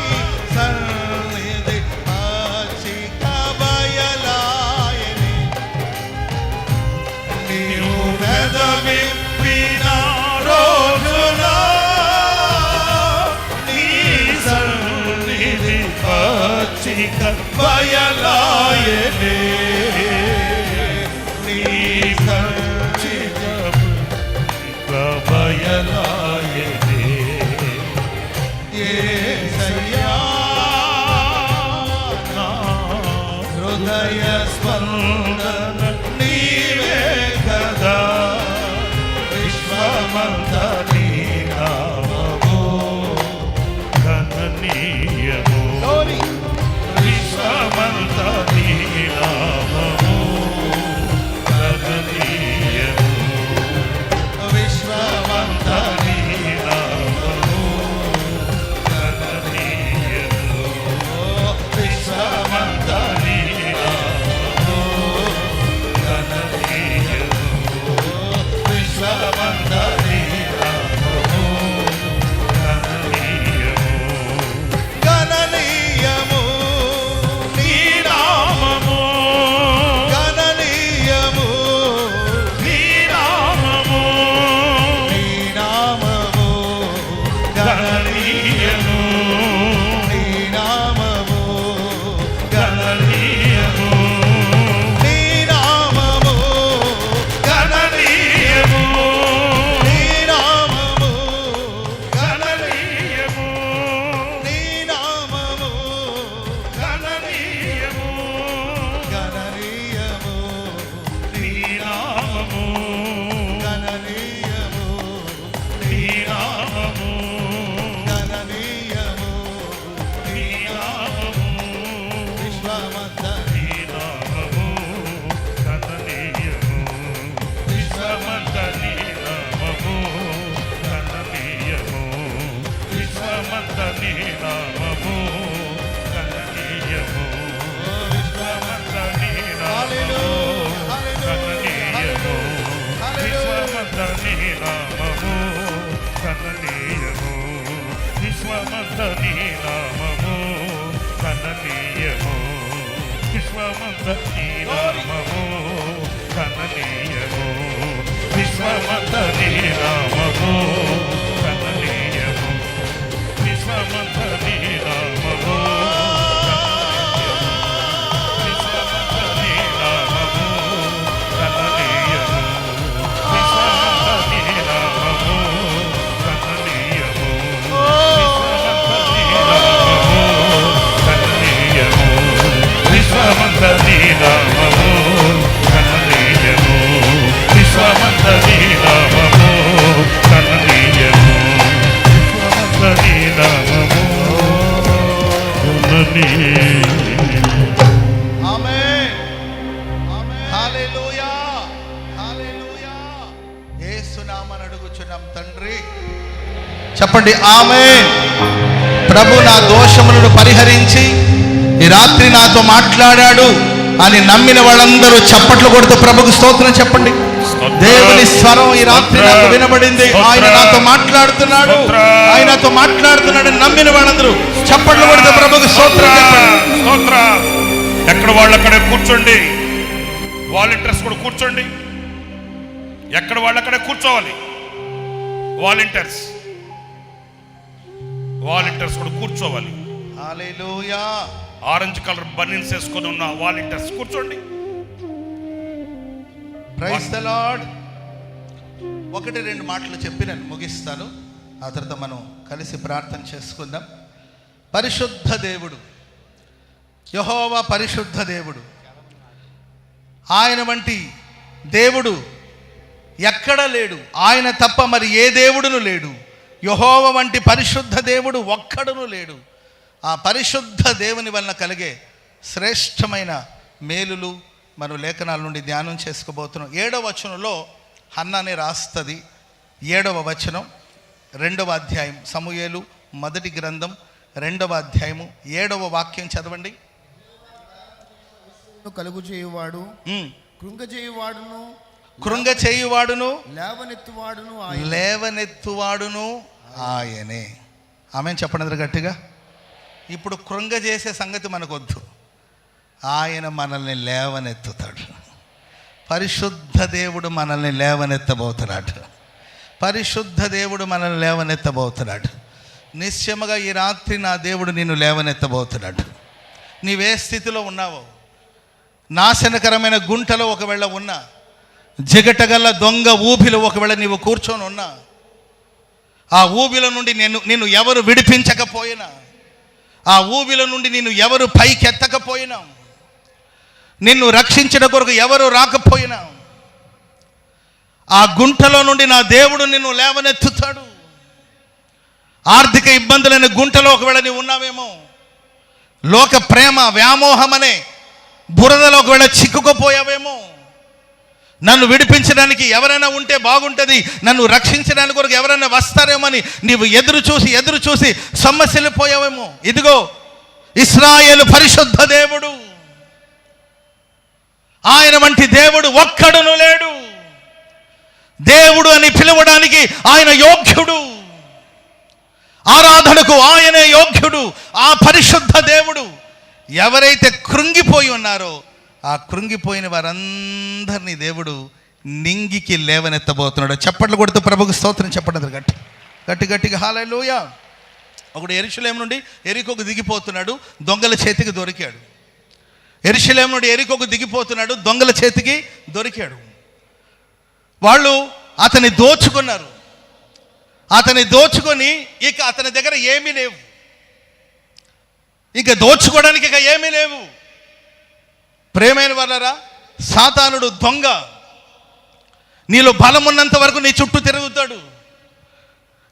సన్నిధి పచ్చిక బయలాయని, నీవు పెదవిప్పిన రోజున నీ సన్నిధి పచ్చిక బయలాయని, నీ పచ్చిక బయలాయని. యేసయ్యా నా హృదయ స్పందన నీవే కదా, విశ్వమంత నీ నామము గణనీయము, విశ్వమంత నీ నామము గణనీయము, విశ్వమంత నీ నామము గణనీయము, విశ్వమంత నీ నామము గణనీయము, విశ్వమంత నీ నామము గణనీయము. గణనీయము నీ నామము గణనీయము, నీ నామము, నీ నామము గణనీయము, నీ నామము గణనీయము, నీ నామము గణనీయము, నీ నామము గణనీయము, నీ నామము గణనీయము, గణనీయము, నీ నామము గణనీయము, నీ నామము గణనీయము, నీ నామము, విశ్వమంత నీ నామము గణనీయము, విశ్వమంత నీ నామము గణనీయము, విశ్వమంత నీ నామము గణనీయము, విశ్వమంత నీ నామము గణనీయము, విశ్వమంత నీ నామము గణనీయము, విశ్వమంత నీ నామము గణనీయము, విశ్వమంత నీ నామము గణనీయము, విశ్వమంత నీ నామము గణనీయము, విశ్వమంత నీ నామము విశ్వమంత నీ నామము గణనీయము, విశ్వమంత నీ నామము గణనీయము, విశ్వమంత నీ నామము చేయుమని. ఆమేన్, ఆమేన్, హల్లెలూయా, హల్లెలూయా. యేసు నామమున అడుగుచున్నాం తండ్రి. చెప్పండి ఆమేన్. ప్రభు నా దోషములను పరిహరించి ఈ రాత్రి నాతో మాట్లాడాడు అని నమ్మిన వాళ్ళందరూ చప్పట్లు కొడుతూ ప్రభుకు స్తోత్రం చెప్పండి. దేవుని స్వరం ఈ రాత్రి నాకు వినబడింది. ఆయన నాతో మాట్లాడుతున్నాడు, ఆయనతో మాట్లాడుతున్నాడు. నమ్మిన వాళ్ళందరూ చప్పట్లు కొడుతూ ప్రభుకు స్తోత్రం చెప్పండి. స్తోత్రం. ఎక్కడ వాళ్ళు అక్కడే కూర్చోండి. వాలంటీర్స్ కూడా కూర్చోండి. ఎక్కడ వాళ్ళు అక్కడే కూర్చోవాలి. వాలంటీర్స్ కూడా కూర్చోవాలి. హల్లెలూయా. ఆరెంజ్ కలర్ బనీన్స్ వేసుకొని ఉన్న వాలంటీర్స్ కూర్చోండి. Praise the lord. 1-2 మాటలు చెప్పి నేను ముగిస్తాను. ఆ తర్వాత మనం కలిసి ప్రార్థన చేసుకుందాం. పరిశుద్ధ దేవుడు యెహోవా, పరిశుద్ధ దేవుడు. ఆయన వంటి దేవుడు ఎక్కడా లేడు. ఆయన తప్ప మరి ఏ దేవుడును లేడు. యెహోవా వంటి పరిశుద్ధ దేవుడు ఒక్కడును లేడు. ఆ పరిశుద్ధ దేవుని వలన కలిగే శ్రేష్టమైన మేలులు మనం లేఖనాల నుండి ధ్యానం చేసుకోబోతున్నాం. 7వ వచనంలో హన్నానే రాస్తుంది. 7వ వచనం 2వ అధ్యాయం, సమూయేలు మొదటి గ్రంథం 2వ అధ్యాయము 7వ వాక్యం చదవండి. కలుగు చేయువాడు, కృంగ చేయువాడును లేవనెత్తువాడును ఆయనే. ఆమెన్ చెప్పండి గట్టిగా. ఇప్పుడు కృంగ చేసే సంగతి మనకొద్దు. ఆయన మనల్ని లేవనెత్తుతాడు. పరిశుద్ధ దేవుడు మనల్ని లేవనెత్తబోతున్నాడు. పరిశుద్ధ దేవుడు మనల్ని లేవనెత్తబోతున్నాడు. నిశ్చయముగా ఈ రాత్రి నా దేవుడు నిన్ను లేవనెత్తబోతున్నాడు. నీవే స్థితిలో ఉన్నావో, నాశనకరమైన గుంటలో ఒకవేళ ఉన్నా, జిగటగల్ల దొంగ ఊబిలో ఒకవేళ నీవు కూర్చొని ఉన్నా, ఆ ఊబిలో నుండి నిన్ను ఎవరు విడిపించకపోయినా, ఆ ఊబిలో నుండి నిన్ను ఎవరు పైకెత్తకపోయినా, నిన్ను రక్షించడం కొరకు ఎవరు రాకపోయినా, ఆ గుంటలో నుండి నా దేవుడు నిన్ను లేవనెత్తుతాడు. ఆర్థిక ఇబ్బందులైన గుంటలో ఒకవేళ నీవు ఉన్నావేమో, లోక ప్రేమ వ్యామోహం అనే బురదలో ఒకవేళ చిక్కుకుపోయావేమో, నన్ను విడిపించడానికి ఎవరైనా ఉంటే బాగుంటుంది, నన్ను రక్షించడానికి కొరకు ఎవరైనా వస్తారేమో అని నీవు ఎదురు చూసి సమస్యలు పోయావేమో. ఇదిగో ఇశ్రాయేలు పరిశుద్ధ దేవుడు, ఆయన వంటి దేవుడు ఒక్కడును లేడు. దేవుడు అని పిలవడానికి ఆయన యోగ్యుడు, ఆరాధనకు ఆయనే యోగ్యుడు. ఆ పరిశుద్ధ దేవుడు ఎవరైతే కృంగిపోయి ఉన్నారో, ఆ కృంగిపోయిన వారందరినీ దేవుడు నింగికి లేవనెత్తబోతున్నాడు. చప్పట్లు కొడుతూ ప్రభుకు స్తోత్రం చెప్పండి గట్టిగా హల్లెలూయా. ఒకడు యెరూషలేము నుండి యెరికోకు దిగిపోతున్నాడు, దొంగల చేతికి దొరికాడు. యెరూషలేము నుండి యెరికోకు దిగిపోతున్నాడు, దొంగల చేతికి దొరికాడు. వాళ్ళు అతన్ని దోచుకున్నారు. అతన్ని దోచుకొని ఇక అతని దగ్గర ఏమీ లేవు. ఇక దోచుకోవడానికి ఇక ఏమీ లేవు. ప్రేమైన వాళ్ళరా, సాతానుడు దొంగ నీలో బలమున్నంత వరకు నీ చుట్టూ తిరుగుతాడు.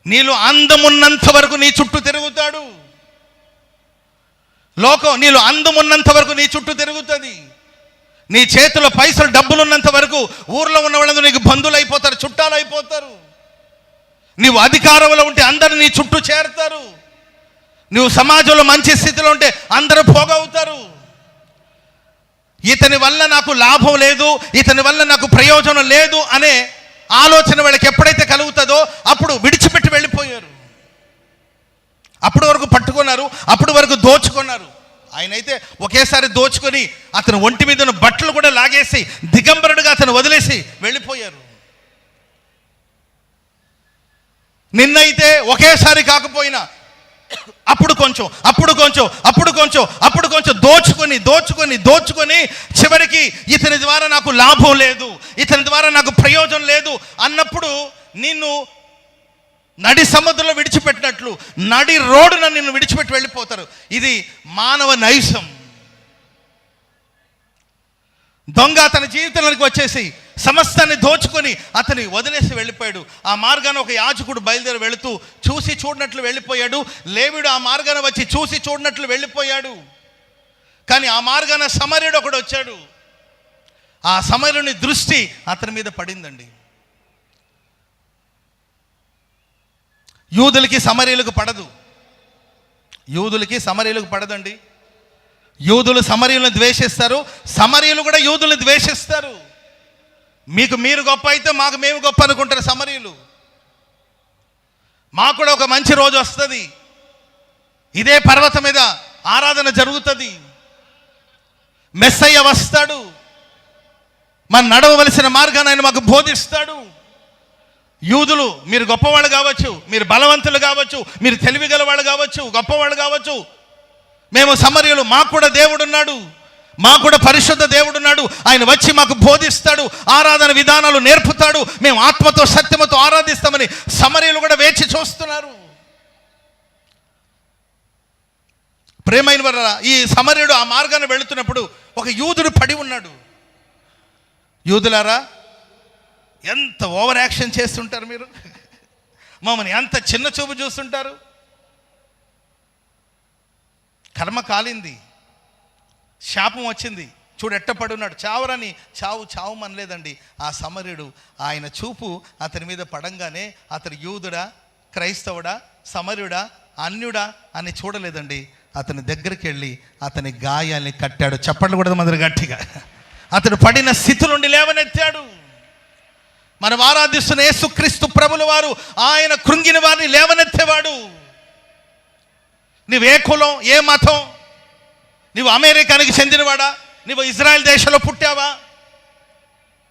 నీలో అందమున్నంత వరకు నీ చుట్టూ తిరుగుతాడు. లోకం నీలో అందమున్నంత వరకు నీ చుట్టూ తిరుగుతుంది. నీ చేతిలో పైసలు డబ్బులున్నంత వరకు ఊర్లో ఉన్న వాళ్ళందరూ నీకు బంధువులు అయిపోతారు, చుట్టాలు అయిపోతారు. నీవు అధికారంలో ఉంటే అందరూ నీ చుట్టూ చేరుతారు. నువ్వు సమాజంలో మంచి స్థితిలో ఉంటే అందరూ పోగవుతారు. ఇతని వల్ల నాకు లాభం లేదు, ఇతని వల్ల నాకు ప్రయోజనం లేదు అనే ఆలోచన వాళ్ళకి ఎప్పుడైతే కలుగుతుందో అప్పుడు విడిచిపెట్టి వెళ్ళిపోయారు. అప్పటి వరకు పట్టుకున్నారు, అప్పటి వరకు దోచుకున్నారు. ఆయనైతే ఒకేసారి దోచుకొని అతను ఒంటి మీద ఉన్న బట్టలు కూడా లాగేసి దిగంబరుడుగా అతను వదిలేసి వెళ్ళిపోయారు. నిన్నైతే ఒకేసారి కాకపోయినా అప్పుడు కొంచెం దోచుకొని చివరికి ఇతని ద్వారా నాకు లాభం లేదు, ఇతని ద్వారా నాకు ప్రయోజనం లేదు అన్నప్పుడు నిన్ను నడి సముద్రంలో విడిచిపెట్టినట్లు నడి రోడ్డున నిన్ను విడిచిపెట్టి వెళ్ళిపోతారు. ఇది మానవ నైజం. దొంగ తన జీవితంలోకి వచ్చేసి సమస్తాన్ని దోచుకొని అతని వదిలేసి వెళ్ళిపోయాడు. ఆ మార్గాన ఒక యాజకుడు బయలుదేరి వెళుతూ చూసి చూడనట్లు వెళ్ళిపోయాడు. లేవీయుడు ఆ మార్గాన వచ్చి చూసి చూడనట్లు వెళ్ళిపోయాడు. కానీ ఆ మార్గాన సమరయుడు ఒకడు వచ్చాడు. ఆ సమరయుని దృష్టి అతని మీద పడిందండి. యూదులకి సమరయులకు పడదు. యూదులకి సమరయులకు పడదండి. యూదులు సమరయులను ద్వేషిస్తారు, సమరయులు కూడా యూదులను ద్వేషిస్తారు. మీకు మీరు గొప్ప అయితే మాకు మేము గొప్ప అనుకుంటారు సమరయులు. మాకు కూడా ఒక మంచి రోజు వస్తుంది, ఇదే పర్వతం మీద ఆరాధన జరుగుతుంది, మెస్సయ్య వస్తాడు, మన నడవవలసిన మార్గాన్ని ఆయన మాకు బోధిస్తాడు. యూదులు మీరు గొప్పవాళ్ళు కావచ్చు, మీరు బలవంతులు కావచ్చు, మీరు తెలివి గల వాళ్ళు కావచ్చు, గొప్పవాళ్ళు కావచ్చు. మేము సమరయులు, మాకు కూడా దేవుడు ఉన్నాడు, మాకు కూడా పరిశుద్ధ దేవుడు ఉన్నాడు, ఆయన వచ్చి మాకు బోధిస్తాడు, ఆరాధన విధానాలు నేర్పుతాడు, మేము ఆత్మతో సత్యముతో ఆరాధిస్తామని సమరయులు కూడా వేచి చూస్తున్నారు. ప్రేమైన వారా, ఈ సమరయుడు ఆ మార్గాన్ని వెళుతున్నప్పుడు ఒక యూదుడు పడి ఉన్నాడు. యూదులారా, ఎంత ఓవర్ యాక్షన్ చేస్తుంటారు మీరు, మమ్మల్ని ఎంత చిన్న చూపు చూస్తుంటారు. కర్మ కాలింది, శాపం వచ్చింది, చూడు ఎట్టపడి ఉన్నాడు, చావరని చావు అనలేదండి. ఆ సమరయుడు ఆయన చూపు అతని మీద పడంగానే అతడు యూదుడా, క్రైస్తవుడా, సమరయుడా, అన్యుడా అని చూడలేదండి. అతని దగ్గరికి వెళ్ళి అతని గాయాల్ని కట్టాడు. చప్పట్లు కూడా మొదలు గట్టిగా. అతడు పడిన స్థితి నుండి లేవనెత్తాడు. మనం ఆరాధిస్తున్న యేసుక్రీస్తు ప్రభుల వారు ఆయన కృంగిన వారిని లేవనెత్తేవాడు. నువ్వు ఏ కులం, ఏ మతం, నువ్వు అమెరికానికి చెందినవాడా, నువ్వు ఇజ్రాయెల్ దేశంలో పుట్టావా,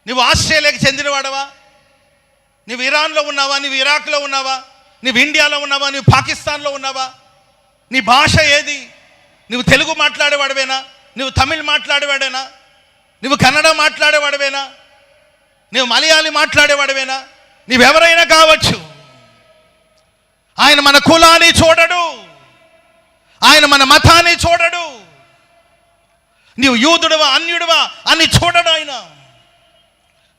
నువ్వు ఆస్ట్రేలియాకి చెందినవాడవా, నువ్వు ఇరాన్లో ఉన్నావా, నువ్వు ఇరాక్లో ఉన్నావా, నువ్వు ఇండియాలో ఉన్నావా, నువ్వు పాకిస్తాన్లో ఉన్నావా, నీ భాష ఏది, నువ్వు తెలుగు మాట్లాడేవాడవేనా, నువ్వు తమిళ్ మాట్లాడేవాడేనా, నువ్వు కన్నడ మాట్లాడేవాడవేనా, నువ్వు మలయాళీ మాట్లాడేవాడవేనా, నువ్వెవరైనా కావచ్చు. ఆయన మన కులాన్ని చూడడు, ఆయన మన మతాన్ని చూడడు, నీవు యూదుడువా అన్యుడువా అని చూడడు.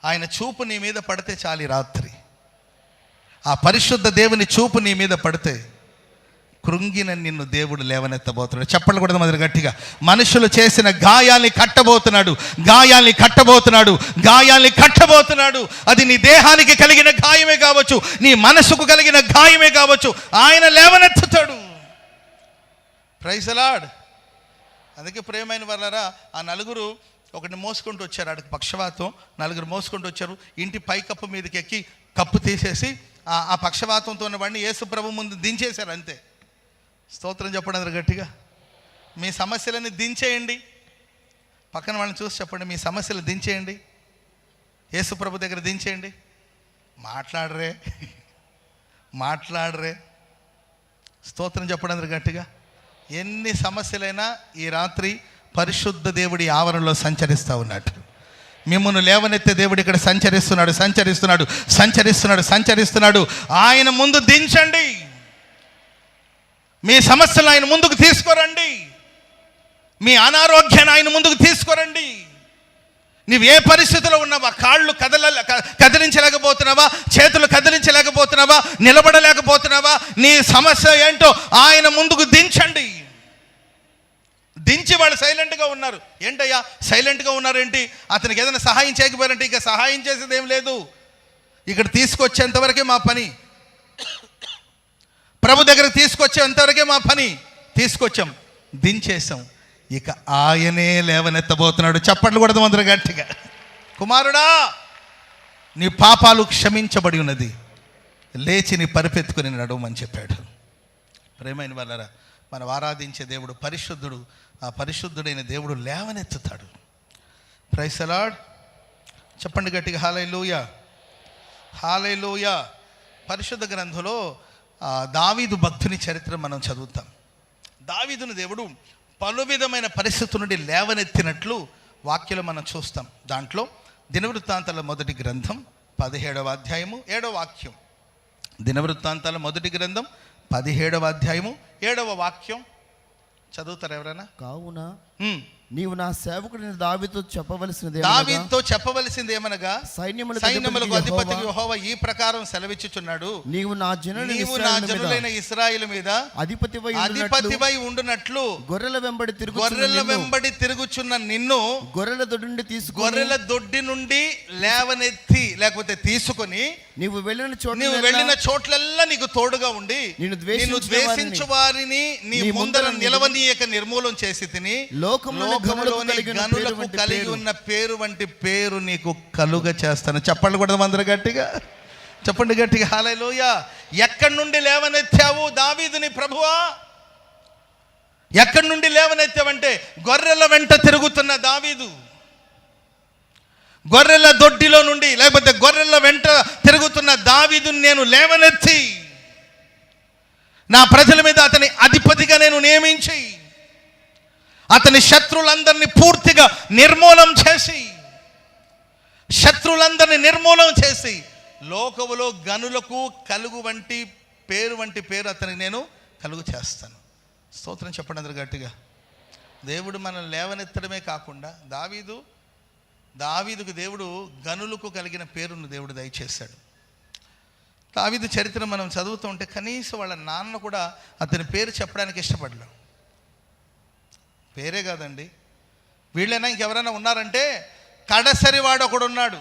ఆయన చూపు నీ మీద పడితే చాలు. రాత్రి ఆ పరిశుద్ధ దేవుని చూపు నీ మీద పడితే కృంగిన నిన్ను దేవుడు లేవనెత్తబోతున్నాడు. చెప్పలు కూడా మొదలు గట్టిగా. మనుషులు చేసిన గాయాల్ని కట్టబోతున్నాడు, గాయాల్ని కట్టబోతున్నాడు, గాయాల్ని కట్టబోతున్నాడు. అది నీ దేహానికి కలిగిన గాయమే కావచ్చు, నీ మనసుకు కలిగిన గాయమే కావచ్చు, ఆయన లేవనెత్తుతాడు. Praise the lord. అందుకే ప్రియమైన వాళ్ళారా, ఆ నలుగురు ఒకటి మోసుకుంటూ వచ్చారు, ఆడికి పక్షవాతం, నలుగురు మోసుకుంటూ వచ్చారు. ఇంటి పైకప్పు మీదకి ఎక్కి కప్పు తీసేసి ఆ పక్షవాతంతో ఉన్న వాడిని యేసు ప్రభు ముందు దించేశారు. అంతే. స్తోత్రం చెప్పండి గట్టిగా. మీ సమస్యలని దించేయండి. పక్కన వాళ్ళని చూసి చెప్పండి, మీ సమస్యలు దించేయండి, యేసు ప్రభు దగ్గర దించేయండి. మాట్లాడరే. స్తోత్రం చెప్పండి గట్టిగా. ఎన్ని సమస్యలైనా ఈ రాత్రి పరిశుద్ధ దేవుడి ఆవరణలో సంచరిస్తూ ఉన్నట్టు మిమ్మల్ని లేవనెత్తే దేవుడు ఇక్కడ సంచరిస్తున్నాడు. ఆయన ముందు దించండి. మీ సమస్యలు ఆయన ముందుకు తీసుకురండి. మీ అనారోగ్యాన్ని ఆయన ముందుకు తీసుకురండి. నీవు ఏ పరిస్థితిలో ఉన్నావా, కాళ్ళు కదిలించలేకపోతున్నావా, చేతులు కదిలించలేకపోతున్నావా, నిలబడలేకపోతున్నావా, నీ సమస్య ఏంటో ఆయన ముందుకు దించండి. దించి వాళ్ళు సైలెంట్గా ఉన్నారు. ఏంటయ్యా సైలెంట్గా ఉన్నారేంటి, అతనికి ఏదైనా సహాయం చేయకపోయారంటే ఇక సహాయం చేసేది ఏం లేదు, ఇక్కడ తీసుకొచ్చేంతవరకే మా పని, ప్రభు దగ్గరకు తీసుకొచ్చేంతవరకే మా పని. తీసుకొచ్చాం, దించేసాం, ఇక ఆయనే లేవనెత్తబోతున్నాడు. చప్పట్లు కూడా అందరూ గట్టిగా. కుమారుడా, నీ పాపాలు క్షమించబడి ఉన్నది, లేచి నీ పరిపెత్తుకుని నడవమని చెప్పాడు. ప్రేమైన వాళ్ళారా, మనం ఆరాధించే దేవుడు పరిశుద్ధుడు. ఆ పరిశుద్ధుడైన దేవుడు లేవనెత్తుతాడు. Praise the lord. చెప్పండి గట్టిగా హల్లెలూయా, హల్లెలూయా. పరిశుద్ధ గ్రంథంలో దావీదు భక్తుని చరిత్ర మనం చదువుతాం. దావీదుని దేవుడు పలు విధమైన పరిస్థితుల నుండి లేవనెత్తినట్లు వాక్యలో మనం చూస్తాం. దాంట్లో దినవృత్తాంతాల మొదటి గ్రంథం 17వ అధ్యాయము 7వ వాక్యం. దినవృత్తాంతాల మొదటి గ్రంథం 17వ అధ్యాయము 7వ వాక్యం చదువుతారు ఎవరైనా? కావున నీవు నా సేవకుడిని దావీదుతో చెప్పవలసినది దావీదుతో చెప్పవలసింది ఏమనగా సైన్యములకు అధిపతికి యెహోవా ఈ ప్రకారం సెలవిచ్చుచున్నాడు, నీవు నా జనులైన ఇశ్రాయేలు మీద అధిపతివై ఉండునట్లు గొర్రెల వెంబడి తిరుగుచున్న నిన్ను గొర్రెల దొడ్డి నుండి లేవనెత్తి లేకపోతే తీసుకొని నీవు వెళ్ళిన చోట్లల్లా నీకు తోడుగా ఉండి నిన్ను ద్వేషించు వారిని నీ ముందర నిలవనీయక నిర్మూలం చేసి తిని లోకములోని గనులకు కలిగి ఉన్న పేరు వంటి పేరు నీకు కలుగ చేస్తాను. చెప్పండి కూడా అందరూ గట్టిగా చెప్పండి, గట్టిగా హల్లెలూయా. ఎక్కడి నుండి లేవనెత్తావు దావీదుని ప్రభువా? ఎక్కడి నుండి లేవనెత్తావంటే గొర్రెల వెంట తిరుగుతున్న దావీదు, గొర్రెల దొడ్డిలో నుండి లేకపోతే గొర్రెల వెంట తిరుగుతున్న దావీదుని నేను లేవనెత్తి నా ప్రజల మీద అతని అధిపతిగా నేను నియమించి అతని శత్రువులందరినీ పూర్తిగా నిర్మూలం చేసి లోకములో గనులకు కలుగు వంటి పేరు అతనికి నేను కలుగు చేస్తాను. స్తోత్రం చెప్పండి అందరు గట్టిగా. దేవుడు మనల్ని లేవనెత్తడమే కాకుండా దావీదుకు దేవుడు గనులకు కలిగిన పేరును దేవుడు దయచేశాడు. దావీదు చరిత్ర మనం చదువుతూ ఉంటే కనీసం వాళ్ళ నాన్న కూడా అతని పేరు చెప్పడానికి ఇష్టపడలేం. పేరే కాదండి, వీళ్ళైనా ఇంకెవరైనా ఉన్నారంటే కడసరి వాడు ఒకడున్నాడు,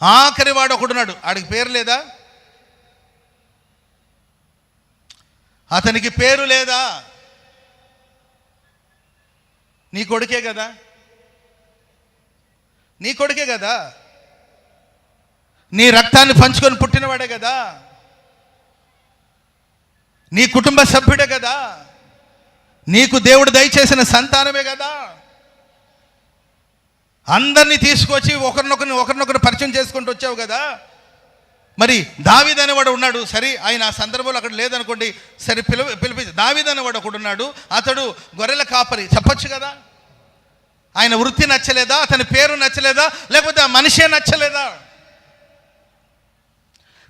ఆఖరి వాడు ఒకడున్నాడు, ఆడికి పేరు లేదా? అతనికి పేరు లేదా? నీ కొడుకే కదా, నీ రక్తాన్ని పంచుకొని పుట్టినవాడే కదా, నీ కుటుంబ సభ్యుడే కదా, నీకు దేవుడు దయచేసిన సంతానమే కదా. అందరినీ తీసుకొచ్చి ఒకరినొకరు పరిచయం చేసుకుంటూ వచ్చావు కదా. మరి దావీదు అనేవాడు ఉన్నాడు, సరే ఆయన ఆ సందర్భంలో అక్కడ లేదనుకోండి, సరే పిలిపించి దావీదు అనేవాడు ఒకడు ఉన్నాడు, అతడు గొర్రెల కాపరి చెప్పొచ్చు కదా. ఆయన వృత్తి నచ్చలేదా? అతని పేరు నచ్చలేదా? లేకపోతే ఆ మనిషే నచ్చలేదా?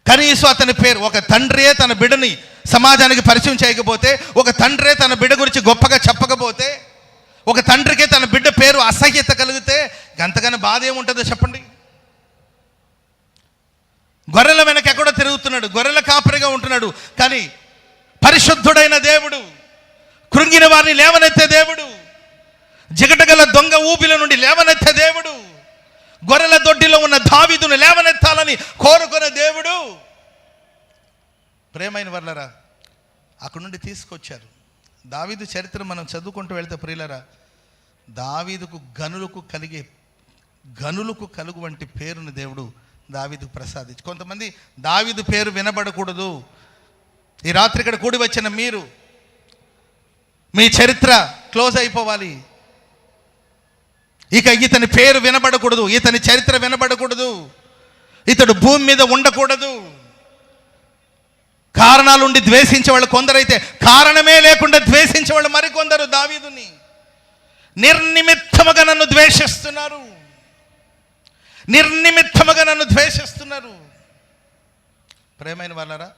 కనీసం అతని పేరు, ఒక తండ్రియే తన బిడ్డని సమాజానికి పరిచయం చేయకపోతే, ఒక తండ్రే తన బిడ్డ గురించి గొప్పగా చెప్పకపోతే, ఒక తండ్రికే తన బిడ్డ పేరు అసహ్యత కలిగితే అంతకన్నా బాధ ఏముంటుందో చెప్పండి. గొర్రెల వెనక ఎక్కడో తిరుగుతున్నాడు, గొర్రెల కాపరిగా ఉంటున్నాడు, కానీ పరిశుద్ధుడైన దేవుడు, కృంగిన వారిని లేవనెత్తే దేవుడు, జిగటగల దొంగ ఊబిల నుండి లేవనెత్తే దేవుడు, గొర్రెల దొడ్డిలో ఉన్న దావీదును లేవనెత్తాలని కోరుకున్న దేవుడు. ప్రేమైన వర్లరా, అక్కడి నుండి తీసుకొచ్చారు. దావీదు చరిత్ర మనం చదువుకుంటూ వెళ్తే ప్రియులరా, దావీదుకు గనులకు కలుగు వంటి పేరును దేవుడు దావీదుకు ప్రసాదించి, కొంతమంది దావీదు పేరు వినబడకూడదు. ఈ రాత్రి ఇక్కడ కూడి వచ్చిన మీరు, మీ చరిత్ర క్లోజ్ అయిపోవాలి, ఇక ఇతని పేరు వినబడకూడదు, ఇతని చరిత్ర వినబడకూడదు, ఇతడు భూమి మీద ఉండకూడదు. కారణాలుండి ద్వేషించే వాళ్ళు కొందరైతే, కారణమే లేకుండా ద్వేషించే వాళ్ళు మరికొందరు దావీదుని నిర్నిమిత్తముగా నన్ను ద్వేషిస్తున్నారు. ప్రేమైన వాళ్ళరా,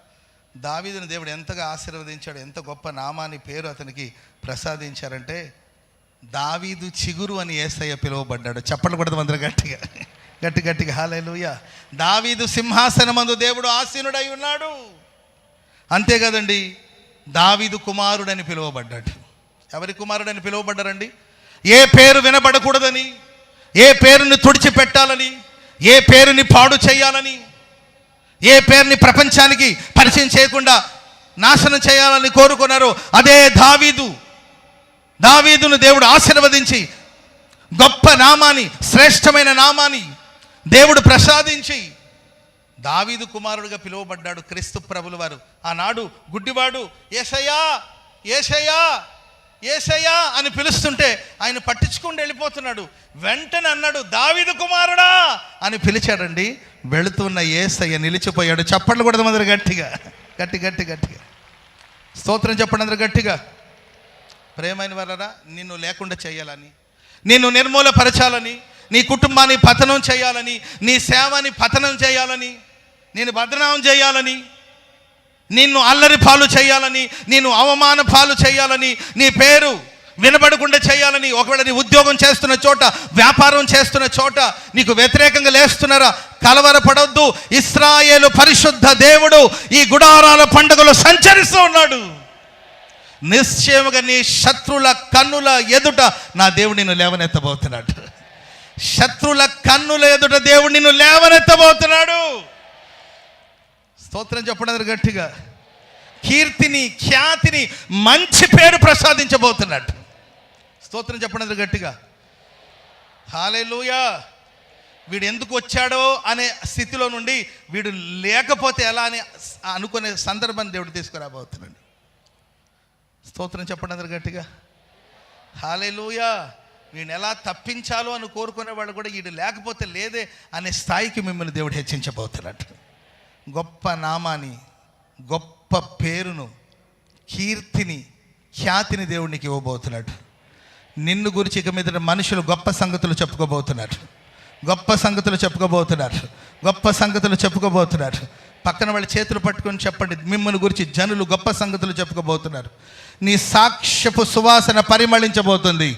దావీదుని దేవుడు ఎంతగా ఆశీర్వదించాడు, ఎంత గొప్ప నామాని పేరు అతనికి ప్రసాదించారంటే, దావీదు చిగురు అని యేసయ్య పిలువబడ్డాడు. చెప్పండి కూడా అందరూ గట్టిగా హల్లెలూయా. దావీదు సింహాసనమందు దేవుడు ఆసీనుడై ఉన్నాడు. అంతే కదండి, దావీదు కుమారుడని పిలువబడ్డాడు. ఎవరి కుమారుడని పిలువబడ్డారండి? ఏ పేరు వినబడకూడదని, ఏ పేరుని తుడిచిపెట్టాలని, ఏ పేరుని పాడు చేయాలని, ఏ పేరుని ప్రపంచానికి పరిచయం చేయకుండా నాశనం చేయాలని కోరుకున్నారో అదే దావీదును దేవుడు ఆశీర్వదించి గొప్ప నామాన్ని, శ్రేష్టమైన నామాన్ని దేవుడు ప్రసాదించి దావీదు కుమారుడుగా పిలువబడ్డాడు క్రీస్తు ప్రభుల వారు. ఆనాడు గుడ్డివాడు యేసయ్యా యేసయ్యా యేసయ్యా అని పిలుస్తుంటే ఆయన పట్టించుకుంటూ వెళ్ళిపోతున్నాడు. వెంటనే అన్నాడు, దావీదు కుమారుడా అని పిలిచాడండి. వెళుతున్న యేసయ్య నిలిచిపోయాడు. చప్పట్లు కూడా అందరూ గట్టిగా స్తోత్రం చెప్పండి అందరూ గట్టిగా. ప్రేమైన వారరా, నిన్ను లేకుండా చేయాలని, నిన్ను నిర్మూలపరచాలని, నీ కుటుంబాన్ని పతనం చేయాలని, నీ సేవని పతనం చేయాలని, నేను బదనామం చేయాలని, నిన్ను అల్లరి పాలు చేయాలని, నిన్ను అవమాన పాలు చేయాలని, నీ పేరు వినబడకుండా చేయాలని, ఒకవేళ నీ ఉద్యోగం చేస్తున్న చోట, వ్యాపారం చేస్తున్న చోట నీకు వ్యతిరేకంగా లేస్తున్నారా, కలవరపడొద్దు. ఇశ్రాయేలు పరిశుద్ధ దేవుడు ఈ గుడారాల పండుగలో సంచరిస్తూ ఉన్నాడు. నిశ్చయముగా నీ శత్రుల కన్నుల ఎదుట నా దేవుడు నిన్ను లేవనెత్తబోతున్నాడు. శత్రుల కన్నుల ఎదుట దేవుడు నిన్ను లేవనెత్తబోతున్నాడు. స్తోత్రం చెప్పడం గట్టిగా. కీర్తిని, ఖ్యాతిని, మంచి పేరు ప్రసాదించబోతున్నాడు. స్తోత్రం చెప్పడం గట్టిగా. హల్లెలూయా. వీడు ఎందుకు వచ్చాడో అనే స్థితిలో నుండి వీడు లేకపోతే ఎలా అని అనుకునే సందర్భాన్ని దేవుడు తీసుకురాబోతున్నాడు. స్తోత్రం చెప్పడం గట్టిగా. హల్లెలూయా. వీడిని ఎలా తప్పించాలో అని కోరుకునే వాళ్ళు కూడా వీడు లేకపోతే లేదే అనే స్థాయికి మిమ్మల్ని దేవుడు హెచ్చించబోతున్నాడు. గొప్ప నామాన్ని, గొప్ప పేరును, కీర్తిని, ఖ్యాతిని దేవుడికి ఇవ్వబోతున్నాడు. నిన్ను గురించి ఇక మీద మనుషులు గొప్ప సంగతులు చెప్పుకోబోతున్నారు. గొప్ప సంగతులు చెప్పుకోబోతున్నారు. గొప్ప సంగతులు చెప్పుకోబోతున్నారు. పక్కన వాళ్ళ చేతులు పట్టుకొని చెప్పండి, మిమ్మల్ని గురించి జనులు గొప్ప సంగతులు చెప్పుకోబోతున్నారు. నీ సాక్ష్యపు సువాసన పరిమళించబోతుంది.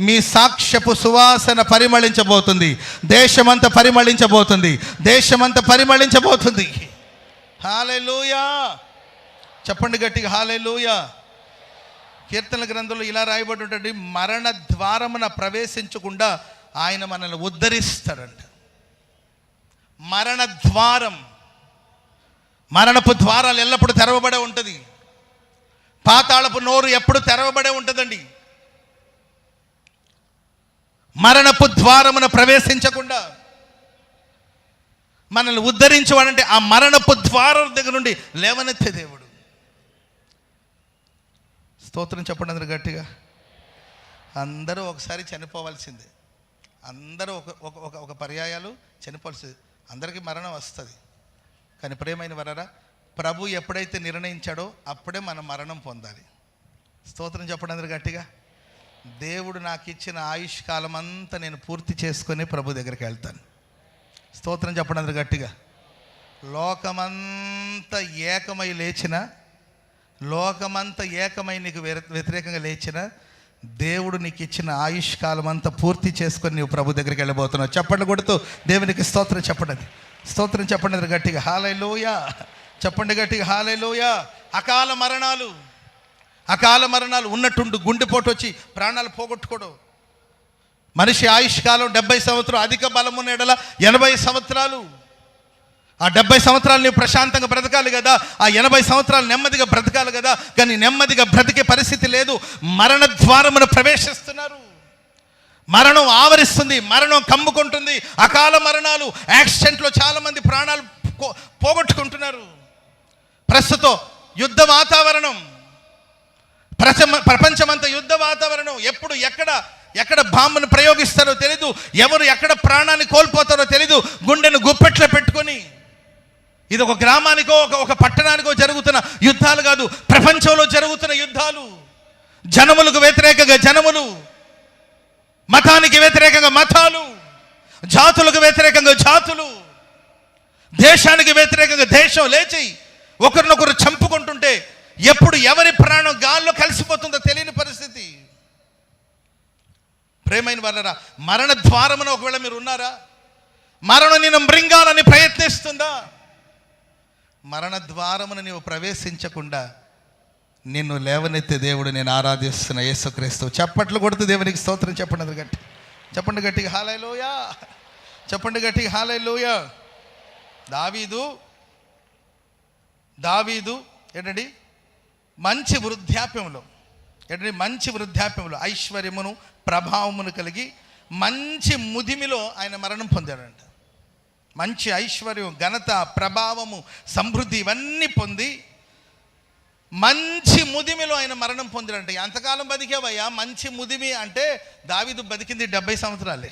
మీ సాక్ష్యపు సువాసన పరిమళించబోతుంది. దేశమంతా పరిమళించబోతుంది. దేశమంతా పరిమళించబోతుంది. హల్లెలూయా. చెప్పండి గట్టిగా, హల్లెలూయా. కీర్తనల గ్రంథంలో ఇలా రాయబడి ఉంటుంది, మరణ ద్వారమున ప్రవేశించకుండా ఆయన మనల్ని ఉద్ధరిస్తాడంట. మరణ ద్వారం, మరణపు ద్వారాలు ఎల్లప్పుడూ తెరవబడే ఉంటుంది. పాతాళపు నోరు ఎప్పుడు తెరవబడే ఉంటుందండి. మరణపు ద్వారమున ప్రవేశించకుండా మనల్ని ఉద్ధరించవాడంటే ఆ మరణపు ద్వారం దగ్గర నుండి లేవనెత్తే దేవుడు. స్తోత్రం చెప్పండి అందరూ గట్టిగా. అందరూ ఒకసారి చనిపోవాల్సిందే. అందరూ ఒక పర్యాయాలు చనిపోవాల్సింది. అందరికీ మరణం వస్తుంది. కానీ ప్రియమైన వారారా, ప్రభు ఎప్పుడైతే నిర్ణయించాడో అప్పుడే మనం మరణం పొందాలి. స్తోత్రం చెప్పండి అందరూ గట్టిగా. దేవుడు నాకు ఇచ్చిన ఆయుష్ కాలం అంతా నేను పూర్తి చేసుకొని ప్రభు దగ్గరికి వెళ్తాను. స్తోత్రం చెప్పండి అందరూ గట్టిగా. లోకమంతా ఏకమై లేచిన, లోకమంతా ఏకమై నీకు వ్యతిరేకంగా లేచిన దేవుడు నీకు ఇచ్చిన ఆయుష్ కాలం అంతా పూర్తి చేసుకొని నీవు ప్రభు దగ్గరికి వెళ్ళబోతున్నావు. చెప్పండి కొడుతూ దేవునికి స్తోత్రం చెప్పండి. స్తోత్రం చెప్పండి అందరూ గట్టిగా. హల్లెలూయా. చెప్పండి గట్టిగా, హల్లెలూయా. అకాల మరణాలు, అకాల మరణాలు ఉన్నట్టుండు గుండెపోటు వచ్చి ప్రాణాలు పోగొట్టుకోవడం. మనిషి ఆయుష్ కాలం 70 సంవత్సరాలు, అధిక బలమున్న ఎడల 80 సంవత్సరాలు. ఆ 70 సంవత్సరాలు నీవు ప్రశాంతంగా బ్రతకాలి కదా, ఆ 80 సంవత్సరాలు నెమ్మదిగా బ్రతకాలి కదా. కానీ నెమ్మదిగా బ్రతికే పరిస్థితి లేదు. మరణ ద్వారమున ప్రవేశిస్తున్నారు. మరణం ఆవరిస్తుంది, మరణం కమ్ముకుంటుంది. అకాల మరణాలు, యాక్సిడెంట్లో చాలామంది ప్రాణాలు పోగొట్టుకుంటున్నారు. ప్రస్తుతం యుద్ధ వాతావరణం, ప్రపంచమంతా యుద్ధ వాతావరణం. ఎప్పుడు ఎక్కడ బాంబును ప్రయోగిస్తారో తెలీదు, ఎవరు ఎక్కడ ప్రాణాన్ని కోల్పోతారో తెలీదు. గుండెను గుప్పెట్లో పెట్టుకొని, ఇది ఒక గ్రామానికో ఒక పట్టణానికో జరుగుతున్న యుద్ధాలు కాదు, ప్రపంచంలో జరుగుతున్న యుద్ధాలు. జనములకు వ్యతిరేకంగా జనములు, మతానికి వ్యతిరేకంగా మతాలు, జాతులకు వ్యతిరేకంగా జాతులు, దేశానికి వ్యతిరేకంగా దేశం లేచి ఒకరినొకరు చంపుకుంటుంటే ఎప్పుడు ఎవరి ప్రాణం గాల్లో కలిసిపోతుందో తెలియని పరిస్థితి. ప్రేమైన వారరా, మరణ ద్వారమున ఒకవేళ మీరు ఉన్నారా? మరణం నిన్ను మృంగాలని ప్రయత్నిస్తుందా? మరణ ద్వారమున నీవు ప్రవేశించకుండా నిన్ను లేవనెత్తే దేవుడు నేను ఆరాధిస్తున్న యేసుక్రీస్తు. చప్పట్లు కొడుతూ దేవునికి స్తోత్రం చెప్పండి గట్టి. చెప్పండి గట్టిగా, హల్లెలూయా. చెప్పండి గట్టిగా, హల్లెలూయా. దావీదు ఏంటండి మంచి వృద్ధాప్యంలో ఐశ్వర్యమును ప్రభావమును కలిగి మంచి ముదిమిలో ఆయన మరణం పొందాడంట. మంచి ఐశ్వర్యం, ఘనత, ప్రభావము, సమృద్ధి ఇవన్నీ పొంది మంచి ముదిమిలో ఆయన మరణం పొందాడంట. ఎంతకాలం బతికేవయ్యా? మంచి ముదిమి అంటే దావీదు బతికింది 70 సంవత్సరాలే.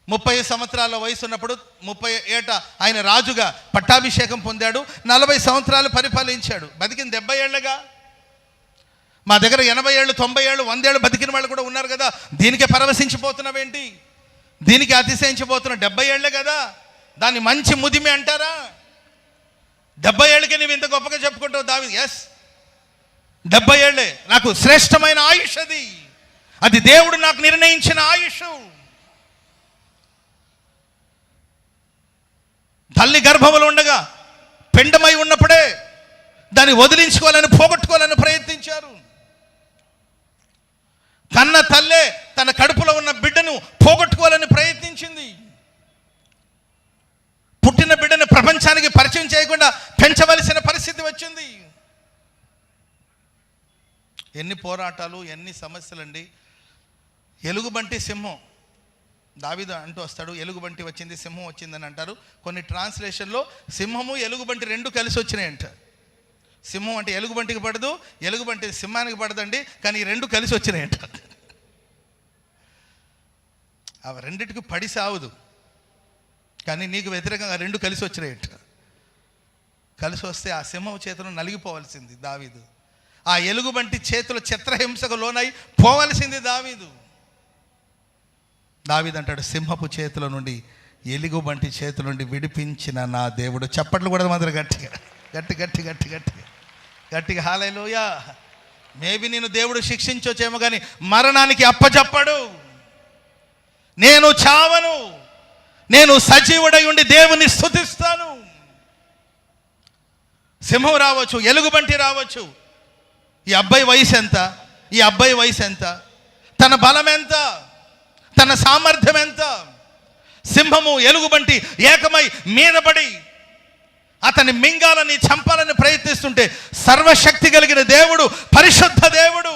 30 సంవత్సరాల వయసు ఉన్నప్పుడు 30 ఏట ఆయన రాజుగా పట్టాభిషేకం పొందాడు. 40 సంవత్సరాలు పరిపాలించాడు. బతికింది 70 ఏళ్ళగా. మా దగ్గర 80 ఏళ్ళు, 90 ఏళ్ళు, 100 ఏళ్ళు బతికిన వాళ్ళు కూడా ఉన్నారు కదా. దీనికే పరవశించిపోతున్నావేంటి? దీనికి అతిశయించిపోతున్న 70 ఏళ్ళే కదా. దాన్ని మంచి ముదిమి అంటారా? 70 ఏళ్ళకే నువ్వు ఇంత గొప్పగా చెప్పుకుంటావు దావీదు. ఎస్, 70 ఏళ్ళే నాకు శ్రేష్టమైన ఆయుష్ అది దేవుడు నాకు నిర్ణయించిన ఆయుష్. తల్లి గర్భంలో ఉండగా పిండమై ఉన్నప్పుడే దాన్ని వదిలించుకోవాలని పోగొట్టుకోవాలని ప్రయత్నించారు. కన్న తల్లే తన కడుపులో ఉన్న బిడ్డను పోగొట్టుకోవాలని ప్రయత్నించింది. పుట్టిన బిడ్డను ప్రపంచానికి పరిచయం చేయకుండా పెంచవలసిన పరిస్థితి వచ్చింది. ఎన్ని పోరాటాలు, ఎన్ని సమస్యలండి. ఎలుగుబంటి సింహం, దావీదు అంటూ వస్తాడు, ఎలుగుబంటి వచ్చింది సింహం వచ్చిందని అంటారు. కొన్ని ట్రాన్స్లేషన్లో సింహము ఎలుగుబంటి రెండు కలిసి వచ్చినాయి అంట. సింహం అంటే ఎలుగుబంటికి పడదు, ఎలుగుబంటి సింహానికి పడదండి, కానీ ఈ రెండు కలిసి వచ్చినాయంట. అవి రెండిటికి పడి సావదు, కానీ నీకు వ్యతిరేకంగా రెండు కలిసి వచ్చినాయంట. కలిసి వస్తే ఆ సింహం చేతులు నలిగిపోవలసింది దావీదు. ఆ ఎలుగుబంటి చేతుల చిత్రహింసకు లోనై పోవలసింది దావీదు. దావీదు అంటాడు, సింహపు చేతుల నుండి ఎలుగుబంటి చేతుల నుండి విడిపించిన నా దేవుడు. చప్పట్లు కూడా మాత్రం గట్టిగా గట్టి గట్టి గట్టి గట్టిగా గట్టిగా హల్లెలూయా. మేబీ నేను దేవుడు శిక్షించొచ్చేమో కానీ మరణానికి అప్పచెప్పడు. నేను చావను, నేను సజీవుడై ఉండి దేవుని స్తుతిస్తాను. సింహం రావచ్చు, ఎలుగుబంటి రావచ్చు. ఈ అబ్బాయి వయసు ఎంత, ఈ అబ్బాయి వయసు ఎంత, తన బలం ఎంత, తన సామర్థ్యం ఎంత. సింహము ఎలుగుబంటి ఏకమై మీదపడి అతన్ని మింగాలని చంపాలని ప్రయత్నిస్తుంటే సర్వశక్తి కలిగిన దేవుడు, పరిశుద్ధ దేవుడు,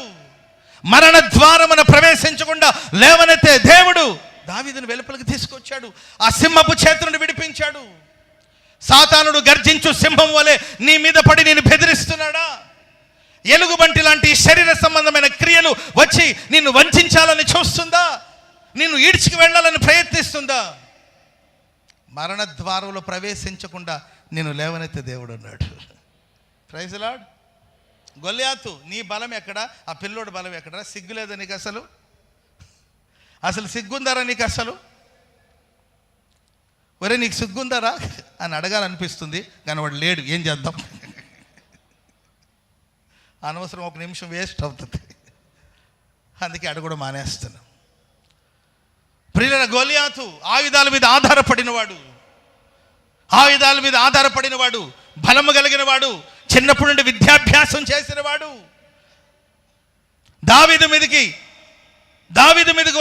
మరణ ద్వారమున ప్రవేశించకుండా లేవనెత్తే దేవుడు దావీదుని వెలుపలికి తీసుకొచ్చాడు. ఆ సింహపు చేతులను విడిపించాడు. సాతానుడు గర్జించు సింహం వలె నీ మీద పడి నేను బెదిరిస్తున్నాడా? ఎలుగుబంటి లాంటి శరీర సంబంధమైన క్రియలు వచ్చి నిన్ను వంచాలని చూస్తుందా? నిన్ను ఈడ్చుకు వెళ్ళాలని ప్రయత్నిస్తుందా? మరణ ద్వారంలో ప్రవేశించకుండా నేను లేవనెత్తే దేవుడు అన్నాడు. Praise the lord. గొల్యాతు, నీ బలం ఎక్కడ? ఆ పిల్లోడు బలం ఎక్కడ? సిగ్గులేదా నీకు? అసలు సిగ్గుందారా నీకు? ఒరే నీకు సిగ్గుందారా అని అడగాలనిపిస్తుంది, కానీ వాడు లేడు. ఏం చేద్దాం? అనవసరం ఒక నిమిషం వేస్ట్ అవుతుంది, అందుకే అడగడం మానేస్తున్నాను. ప్రియులైన గొల్యాతు ఆయుధాల మీద ఆధారపడినవాడు, ఆయుధాల మీద ఆధారపడినవాడు, బలము కలిగిన వాడు, చిన్నప్పటి నుండి విద్యాభ్యాసం చేసినవాడు. దావీదు మీదకి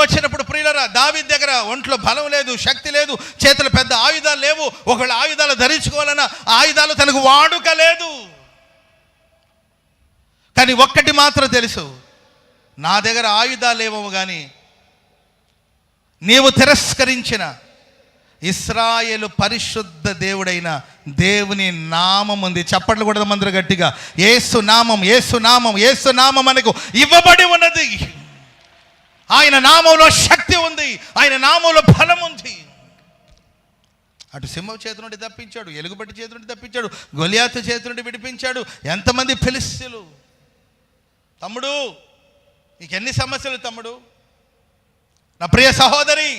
వచ్చినప్పుడు ప్రియులరా, దావీదు దగ్గర ఒంట్లో బలం లేదు, శక్తి లేదు, చేతులు పెద్ద ఆయుధాలు లేవు. ఒకవేళ ఆయుధాలు ధరించుకోవాలన్నా ఆయుధాలు తనకు వాడుక లేదు. కానీ ఒక్కటి మాత్రం తెలుసు, నా దగ్గర ఆయుధాలు లేవు, కానీ నీవు తిరస్కరించిన ఇశ్రాయేలు పరిశుద్ధ దేవుడైన దేవుని నామం ఉంది. చప్పట్లు కూడా మందరు గట్టిగా. యేసు నామం, యేసు నామం, యేసు నామం మనకు ఇవ్వబడి ఉన్నది. ఆయన నామంలో శక్తి ఉంది, ఆయన నామంలో బలం ఉంది. అటు సింహం చేతి నుండి తప్పించాడు, ఎలుగుబట్టి చేతి నుండి తప్పించాడు, గొలియాతు చేతి నుండి విడిపించాడు. ఎంతమంది ఫిలిష్తీయులు. తమ్ముడు, నీకెన్ని సమస్యలు తమ్ముడు, నా ప్రియ సహోదరి,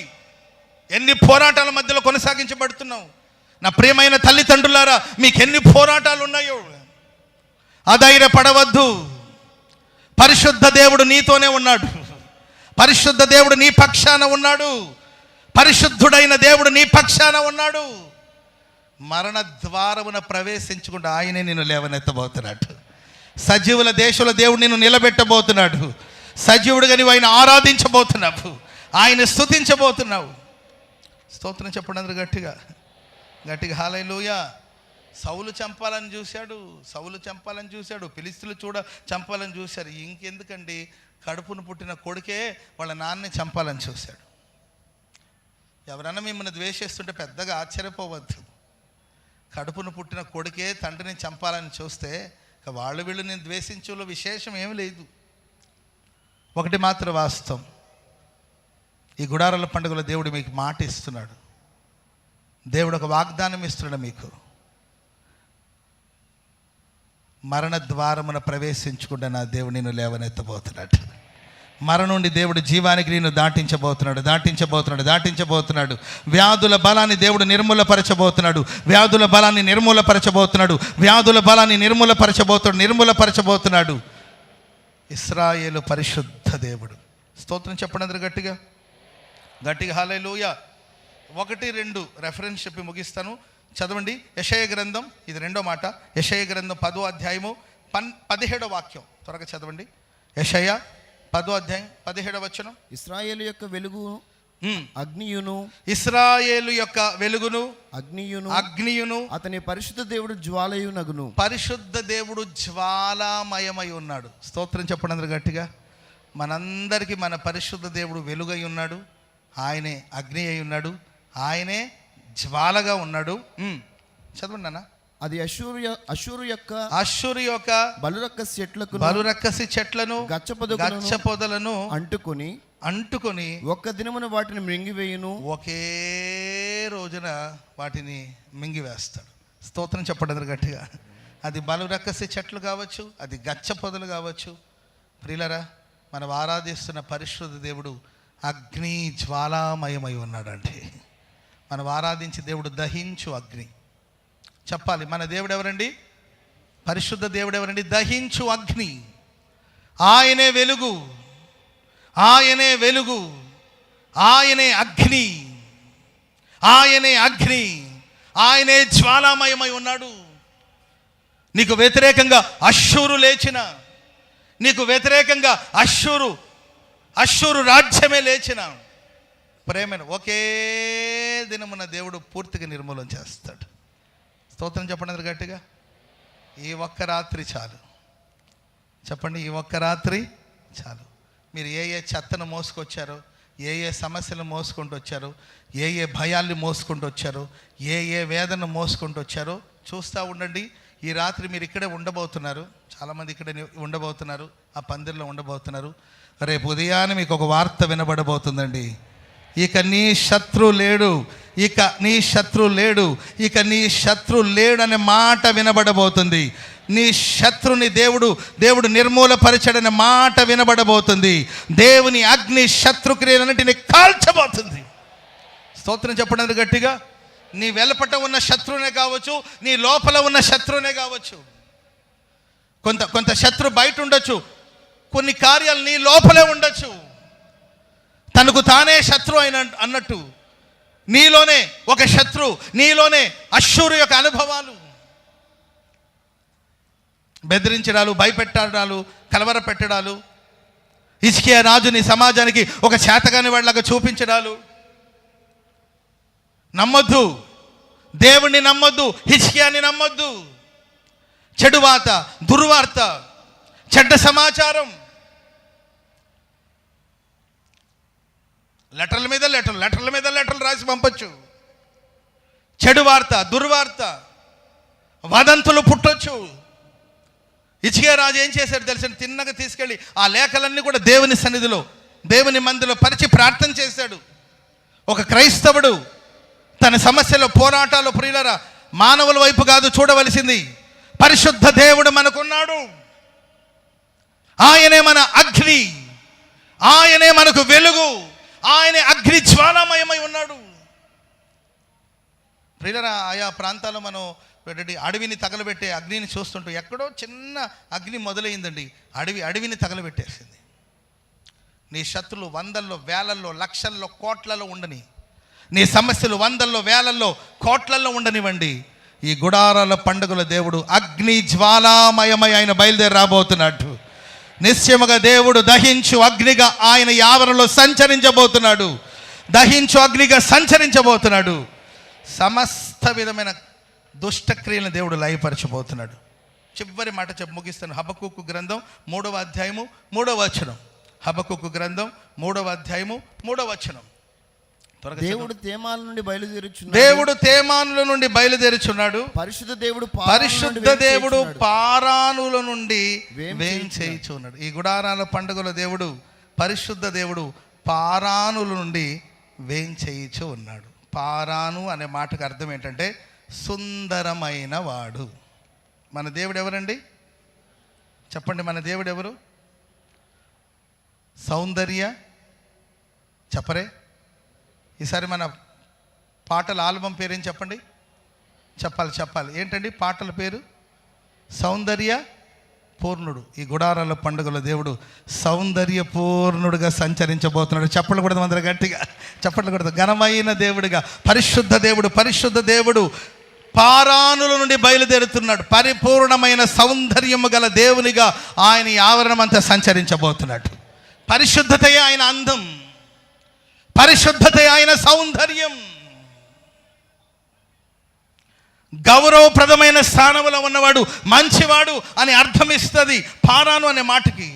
ఎన్ని పోరాటాల మధ్యలో కొనసాగించబడుతున్నావు. నా ప్రియమైన తల్లిదండ్రులారా, మీకెన్ని పోరాటాలు ఉన్నాయో. అధైర్యపడవద్దు. పరిశుద్ధ దేవుడు నీతోనే ఉన్నాడు. పరిశుద్ధ దేవుడు నీ పక్షాన ఉన్నాడు. పరిశుద్ధుడైన దేవుడు నీ పక్షాన ఉన్నాడు. మరణ ద్వారమున ప్రవేశించకుండా ఆయనే నిన్ను లేవనెత్తబోతున్నాడు. సజీవుల దేశంలో దేవుడు నిన్ను నిలబెట్టబోతున్నాడు. సజీవుడుగా నీవు ఆయన ఆరాధించబోతున్నావు, ఆయన స్తుతించబోతున్నావు. స్తోత్రం చెప్పండి అందరూ గట్టిగా గట్టిగా హల్లెలూయా. సౌలు చంపాలని చూశాడు, ఫిలిష్తీయులు చంపాలని చూశారు. ఇంకెందుకండి, కడుపును పుట్టిన కొడుకే వాళ్ళ నాన్నని చంపాలని చూశాడు. ఎవరన్నా మిమ్మల్ని ద్వేషిస్తుంటే పెద్దగా ఆశ్చర్యపోవద్దు. కడుపును పుట్టిన కొడుకే తండ్రిని చంపాలని చూస్తే వాళ్ళు వీళ్ళు నేను ద్వేషించేలో విశేషం ఏమి లేదు. ఒకటి మాత్రం వాస్తవం, ఈ గుడారాల పండుగలో దేవుడు మీకు మాట ఇస్తున్నాడు. దేవుడు ఒక వాగ్దానం ఇస్తున్నాడు మీకు. మరణ ద్వారమున ప్రవేశించకుండా నా దేవుడు నిన్ను లేవనెత్తబోతున్నాడు. మరణం నుండి దేవుడు జీవానికి నిన్ను దాటించబోతున్నాడు. వ్యాధుల బలాన్ని దేవుడు నిర్మూలపరచబోతున్నాడు. ఇశ్రాయేలు పరిశుద్ధ దేవుడు. స్తోత్రం చెప్పండి అందరూ గట్టిగా గట్టిగా హల్లెలూయా. 1-2 రెఫరెన్స్ చెప్పి ముగిస్తాను. చదవండి. యెషయా గ్రంథం, ఇది రెండో మాట. యెషయా గ్రంథం 10వ అధ్యాయము 17వ వాక్యం. త్వరగా చదవండి. యెషయా 10వ అధ్యాయం 17వ వచనం. ఇశ్రాయేలు యొక్క వెలుగు అగ్నియును, ఇశ్రాయేలు యొక్క వెలుగును అగ్నియును అతని పరిశుద్ధ దేవుడు జ్వాలయునగును. పరిశుద్ధ దేవుడు జ్వాలామయమై ఉన్నాడు. స్తోత్రం చెప్పండి అందరూ గట్టిగా. మనందరికీ మన పరిశుద్ధ దేవుడు వెలుగై ఉన్నాడు, ఆయనే అగ్ని అయి ఉన్నాడు, ఆయనే జ్వాలగా ఉన్నాడు. చదవండి నాన్న. అది అషూరు యొక్క బలురక్కసి చెట్లను గచ్చ పొదలను అంటుకొని ఒక్క దినమున వాటిని మింగివేయును. ఒకే రోజున వాటిని మింగివేస్తాడు. స్తోత్రం చెప్పండి అందరు గట్టిగా. అది బలురక్కసి చెట్లు కావచ్చు, అది గచ్చ పొదలు కావచ్చు. ప్రియులరా, మనం ఆరాధిస్తున్న పరిశుద్ధ దేవుడు అగ్ని జ్వాలామయమై ఉన్నాడండి. మనం ఆరాధించే దేవుడు దహించు అగ్ని. చెప్పాలి, మన దేవుడు ఎవరండి? పరిశుద్ధ దేవుడు ఎవరండి? దహించు అగ్ని. ఆయనే వెలుగు, ఆయనే వెలుగు, ఆయనే అగ్ని, ఆయనే అగ్ని, ఆయనే జ్వాలామయమై ఉన్నాడు. నీకు వ్యతిరేకంగా అష్షూరు లేచిన, నీకు వ్యతిరేకంగా అష్షూరు రాజ్యమే లేచిన ప్రేమను ఒకే దినమున దేవుడు పూర్తిగా నిర్మూలన చేస్తాడు. స్తోత్రం చెప్పండి గట్టిగా. ఈ ఒక్క రాత్రి చాలు. చెప్పండి, ఈ ఒక్క రాత్రి చాలు. మీరు ఏ చెత్తను మోసుకొచ్చారో, ఏ సమస్యలు మోసుకుంటూ వచ్చారో, ఏ భయాల్ని మోసుకుంటూ వచ్చారో, ఏ వేదన మోసుకుంటూ వచ్చారో చూస్తూ ఉండండి. ఈ రాత్రి మీరు ఇక్కడే ఉండబోతున్నారు. చాలామంది ఇక్కడే ఉండబోతున్నారు, ఆ పందిరిలో ఉండబోతున్నారు. రేపు ఉదయాన్నే మీకు ఒక వార్త వినబడబోతుందండి. ఇక నీ శత్రు లేడు, ఇక నీ శత్రు లేడు, ఇక నీ శత్రు లేడు అనే మాట వినబడబోతుంది. నీ శత్రుని దేవుడు నిర్మూలపరచడనే మాట వినబడబోతుంది. దేవుని అగ్ని శత్రుక్రియలన్నింటినీ కాల్చబోతుంది. స్తోత్రం చెప్పండి గట్టిగా. నీ వెలపట ఉన్న శత్రువునే కావచ్చు, నీ లోపల ఉన్న శత్రువునే కావచ్చు. కొంత శత్రు బయట ఉండొచ్చు, కొన్ని కార్యాలు నీ లోపలే ఉండొచ్చు. తనకు తానే శత్రు అన్నట్టు నీలోనే ఒక శత్రు, నీలోనే అష్షూరు యొక్క అనుభవాలు, బెదిరించడాలు, భయపెట్టడాలు, కలవర పెట్టడాలు, హిజ్కియా రాజుని సమాజానికి ఒక చేతగాని వాళ్ళగా చూపించడాలు. నమ్మొద్దు, దేవుణ్ణి నమ్మొద్దు, హిజ్కియాని నమ్మొద్దు. చెడు వార్త, దుర్వార్త, చెడ్డ సమాచారం, లెటర్ల మీద లెటర్లు రాసి పంపొచ్చు. చెడు వార్త, దుర్వార్త, వదంతులు పుట్టొచ్చు. హిజ్కియా రాజు ఏం చేశాడు తెలిసిన? తిన్నగా తీసుకెళ్ళి ఆ లేఖలన్నీ కూడా దేవుని సన్నిధిలో, దేవుని మందిలో పరిచి ప్రార్థన చేశాడు. ఒక క్రైస్తవుడు తన సమస్యలో, పోరాటాలు, ప్రియులరా, మానవుల వైపు కాదు చూడవలసింది, పరిశుద్ధ దేవుడు మనకున్నాడు. ఆయనే మన అగ్ని, ఆయనే మనకు వెలుగు, ఆయనే అగ్ని జ్వాలామయమై ఉన్నాడు. ప్రియులరా, ఆయా ప్రాంతాల్లో మనం అడవిని తగలబెట్టే అగ్నిని చూస్తుంటూ ఎక్కడో చిన్న అగ్ని మొదలైందండి, అడవిని తగలబెట్టేసింది. నీ శత్రులు వందల్లో, వేలల్లో, లక్షల్లో, కోట్లలో ఉండని, నీ సమస్యలు వందల్లో, వేలల్లో, కోట్లలో ఉండనివ్వండి. ఈ గుడారాల పండుగల దేవుడు అగ్ని జ్వాలామయమై ఆయన బయలుదేరి రాబోతున్నాడు. నిశ్చయముగా దేవుడు దహించు అగ్నిగా ఆయన యావరణలో సంచరించబోతున్నాడు. దహించు అగ్నిగా సంచరించబోతున్నాడు. సమస్త విధమైన దుష్టక్రియలను దేవుడు లయపరచబోతున్నాడు. చివరి మాట చెప్పి ముగిస్తాను. హబక్కూకు గ్రంథం 3వ అధ్యాయము 3వ వచనం. హబక్కూకు గ్రంథం 3వ అధ్యాయము 3వ వచనం. దేవుడు తేమాను నుండి బయలుదేరుచున్నాడు. పరిశుద్ధ దేవుడు పారానుల నుండి వేంచేయుచున్నాడు. ఈ గుడారాల పండుగల దేవుడు, పరిశుద్ధ దేవుడు పారానుల నుండి వేంచేయుచు ఉన్నాడు. పారాను అనే మాటకు అర్థం ఏంటంటే సుందరమైన వాడు. మన దేవుడు ఎవరండి? చెప్పండి, మన దేవుడు ఎవరు? సౌందర్య చెప్పరే. ఈసారి మన పాటల ఆల్బం పేరేం చెప్పండి? చెప్పాలి. ఏంటండి పాటల పేరు? సౌందర్య పూర్ణుడు. ఈ గుడారాల పండుగలో దేవుడు సౌందర్య పూర్ణుడుగా సంచరించబోతున్నాడు. చప్పట్లు కొడదాం అందరూ గట్టిగా, చప్పట్లు కొడదాం. ఘనమైన దేవుడిగా, పరిశుద్ధ దేవుడు, పరిశుద్ధ దేవుడు పారానుల నుండి బయలుదేరుతున్నాడు. పరిపూర్ణమైన సౌందర్యము గల దేవునిగా ఆయన ఈ ఆవరణం అంతా సంచరించబోతున్నాడు. పరిశుద్ధతయే ఆయన అందం, పరిశుద్ధతయే ఆయన సౌందర్యం. గౌరవప్రదమైన స్థానంలో ఉన్నవాడు మంచివాడు అని అర్థమిస్తుంది పారాను అనే మాటకి.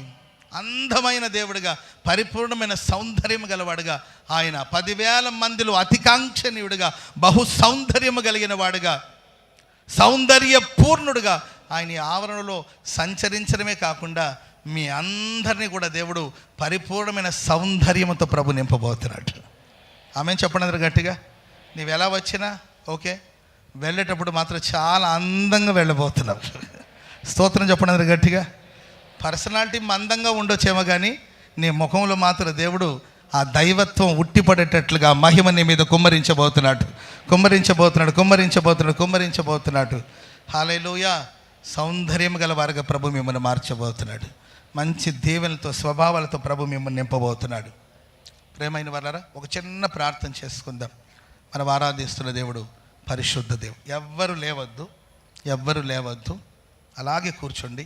అందమైన దేవుడిగా, పరిపూర్ణమైన సౌందర్యం గలవాడుగా ఆయన 10,000 మందిలో అతికాంక్షణీయుడిగా, బహు సౌందర్యము కలిగిన వాడుగా, సౌందర్య పూర్ణుడుగా ఆయన ఈ ఆవరణలో సంచరించడమే కాకుండా మీ అందరినీ కూడా దేవుడు పరిపూర్ణమైన సౌందర్యముతో ప్రభు నింపబోతున్నాడు. ఆమె చెప్పండి గట్టిగా. నీవు ఎలా వచ్చినా ఓకే, వెళ్ళేటప్పుడు మాత్రం చాలా అందంగా వెళ్ళబోతున్నావు. స్తోత్రం చెప్పండి గట్టిగా. పర్సనాలిటీ మందంగా ఉండొచ్చేమో కానీ నీ ముఖంలో మాత్రం దేవుడు ఆ దైవత్వం ఉట్టిపడేటట్లుగా మహిమ నీ మీద కుమ్మరించబోతున్నాడు, కుమ్మరించబోతున్నాడు, కుమ్మరించబోతున్నాడు, కుమ్మరించబోతున్నాడు. హల్లెలూయా. సౌందర్యం గల వారుగా ప్రభు మిమ్మల్ని మార్చబోతున్నాడు. మంచి దీవెనలతో, స్వభావాలతో ప్రభు మిమ్మల్ని నింపబోతున్నాడు. ప్రేమైన వారలారా, ఒక చిన్న ప్రార్థన చేసుకుందాం. మనం ఆరాధిస్తున్న దేవుడు పరిశుద్ధ దేవుడు. ఎవ్వరు లేవద్దు, ఎవ్వరు లేవద్దు. అలాగే కూర్చోండి,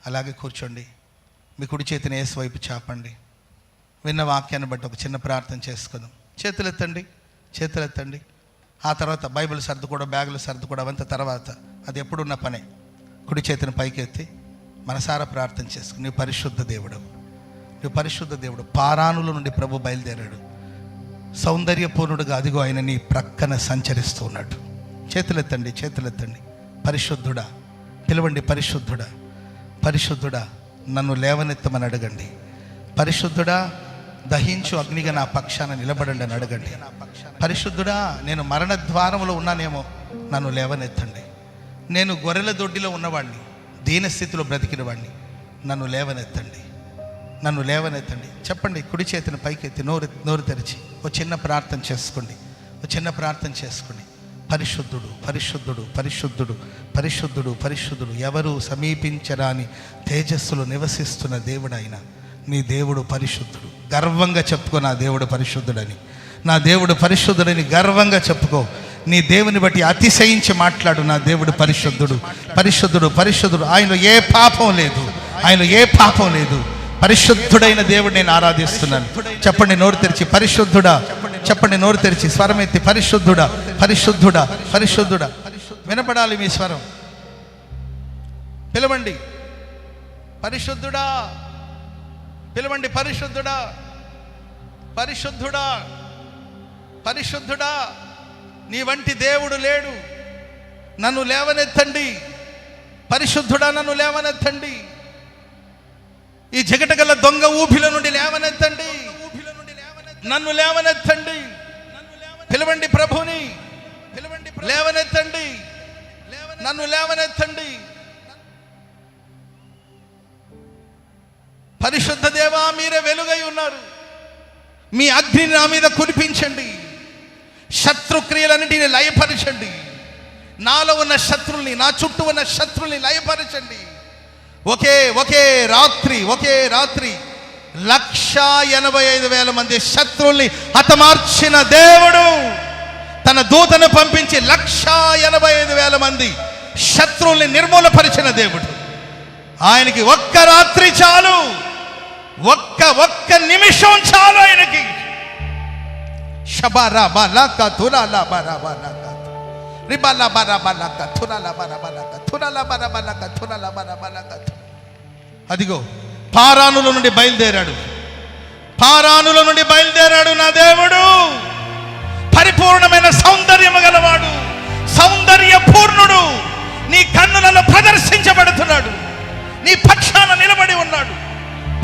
అలాగే కూర్చోండి. మీ కుడి చేతిని యేసు వైపు చాపండి. విన్న వాక్యాన్ని బట్టి ఒక చిన్న ప్రార్థన చేసుకుందాం. చేతులెత్తండి, చేతులెత్తండి. ఆ తర్వాత బైబిల్ సర్దుకోవడం, బ్యాగులు సర్దుకోవడం అవంతా తర్వాత, అది ఎప్పుడున్న పనే. కుడి చేతిని పైకెత్తి మనసారా ప్రార్థన చేసుకుని, నువ్వు పరిశుద్ధ దేవుడు, నువ్వు పరిశుద్ధ దేవుడు. పారానుల నుండి ప్రభు బయలుదేరాడు. సౌందర్యపూర్ణుడుగా అదిగో ఆయన నీ ప్రక్కన సంచరిస్తూ ఉన్నాడు. చేతులెత్తండి, చేతులెత్తండి. పరిశుద్ధుడా పిలవండి. పరిశుద్ధుడా, పరిశుద్ధుడా నన్ను లేవనెత్తమని అడగండి. పరిశుద్ధుడా దహించు అగ్నిగా నా పక్షాన నిలబడండి అని అడగండి. పరిశుద్ధుడా నేను మరణ ద్వారంలో ఉన్నానేమో, నన్ను లేవనెత్తండి. నేను గొర్రెల దొడ్డిలో ఉన్నవాడిని, దీనస్థితిలో బ్రతికిన వాడిని, నన్ను లేవనెత్తండి, నన్ను లేవనెత్తండి. చెప్పండి. కుడి చేతిని పైకెత్తి నోరు తెరిచి ఒక చిన్న ప్రార్థన చేసుకోండి, ఒక చిన్న ప్రార్థన చేసుకోండి. పరిశుద్ధుడు, పరిశుద్ధుడు, పరిశుద్ధుడు, పరిశుద్ధుడు, పరిశుద్ధుడు, ఎవరు సమీపించరాని తేజస్సులో నివసిస్తున్న దేవుడు ఆయన. నీ దేవుడు పరిశుద్ధుడు. గర్వంగా చెప్పుకో, నా దేవుడు పరిశుద్ధుడని, నా దేవుడు పరిశుద్ధుడని గర్వంగా చెప్పుకో. నీ దేవుని బట్టి అతిశయించి మాట్లాడు. నా దేవుడు పరిశుద్ధుడు, పరిశుద్ధుడు, పరిశుద్ధుడు. ఆయనలో ఏ పాపం లేదు, ఆయనలో ఏ పాపం లేదు. పరిశుద్ధుడైన దేవుడు నేను ఆరాధిస్తున్నాను. చెప్పండి నోరు తెరిచి, పరిశుద్ధుడా. చెప్పండి నోరు తెరిచి, స్వరం ఎత్తి, పరిశుద్ధుడా, పరిశుద్ధుడా, పరిశుద్ధుడా. వినపడాలి మీ స్వరం. పిలవండి, పరిశుద్ధుడా. పిలవండి, పరిశుద్ధుడా, పరిశుద్ధుడా, పరిశుద్ధుడా. నీ వంటి దేవుడు లేడు. నన్ను లేవనెత్తండి. పరిశుద్ధుడా నన్ను లేవనెత్తండి. ఈ జగటగల దొంగ ఊపిల నుండి లేవనెత్తండి, నన్ను లేవనెత్తండి. పిలవండి ప్రభుని, పిలవండి, లేవనెత్తండి, నన్ను లేవనెత్తండి. పరిశుద్ధ దేవా మీరే వెలుగై ఉన్నారు. మీ అగ్నిని నా మీద కురిపించండి. శత్రుక్రియలన్నింటినీ లయపరచండి. నాలో ఉన్న శత్రుల్ని, నా చుట్టూ ఉన్న శత్రుల్ని లయపరచండి. ఒకే రాత్రి 185,000 మంది శత్రుల్ని హతమార్చిన దేవుడు తన దూతను పంపించి 185,000 మంది శత్రుల్ని నిర్మూలపరిచిన దేవుడు. ఆయనకి ఒక్క రాత్రి చాలు, ఒక్క నిమిషం చాలు ఆయనకి. అదిగో పారానుల నుండి బయలుదేరాడు, పారానుల నుండి బయలుదేరాడు నా దేవుడు. పరిపూర్ణమైన సౌందర్యము గలవాడు, సౌందర్య పూర్ణుడు. నీ కన్నులలో ప్రదర్శించబడుతున్నాడు, నీ పక్షాన నిలబడి ఉన్నాడు.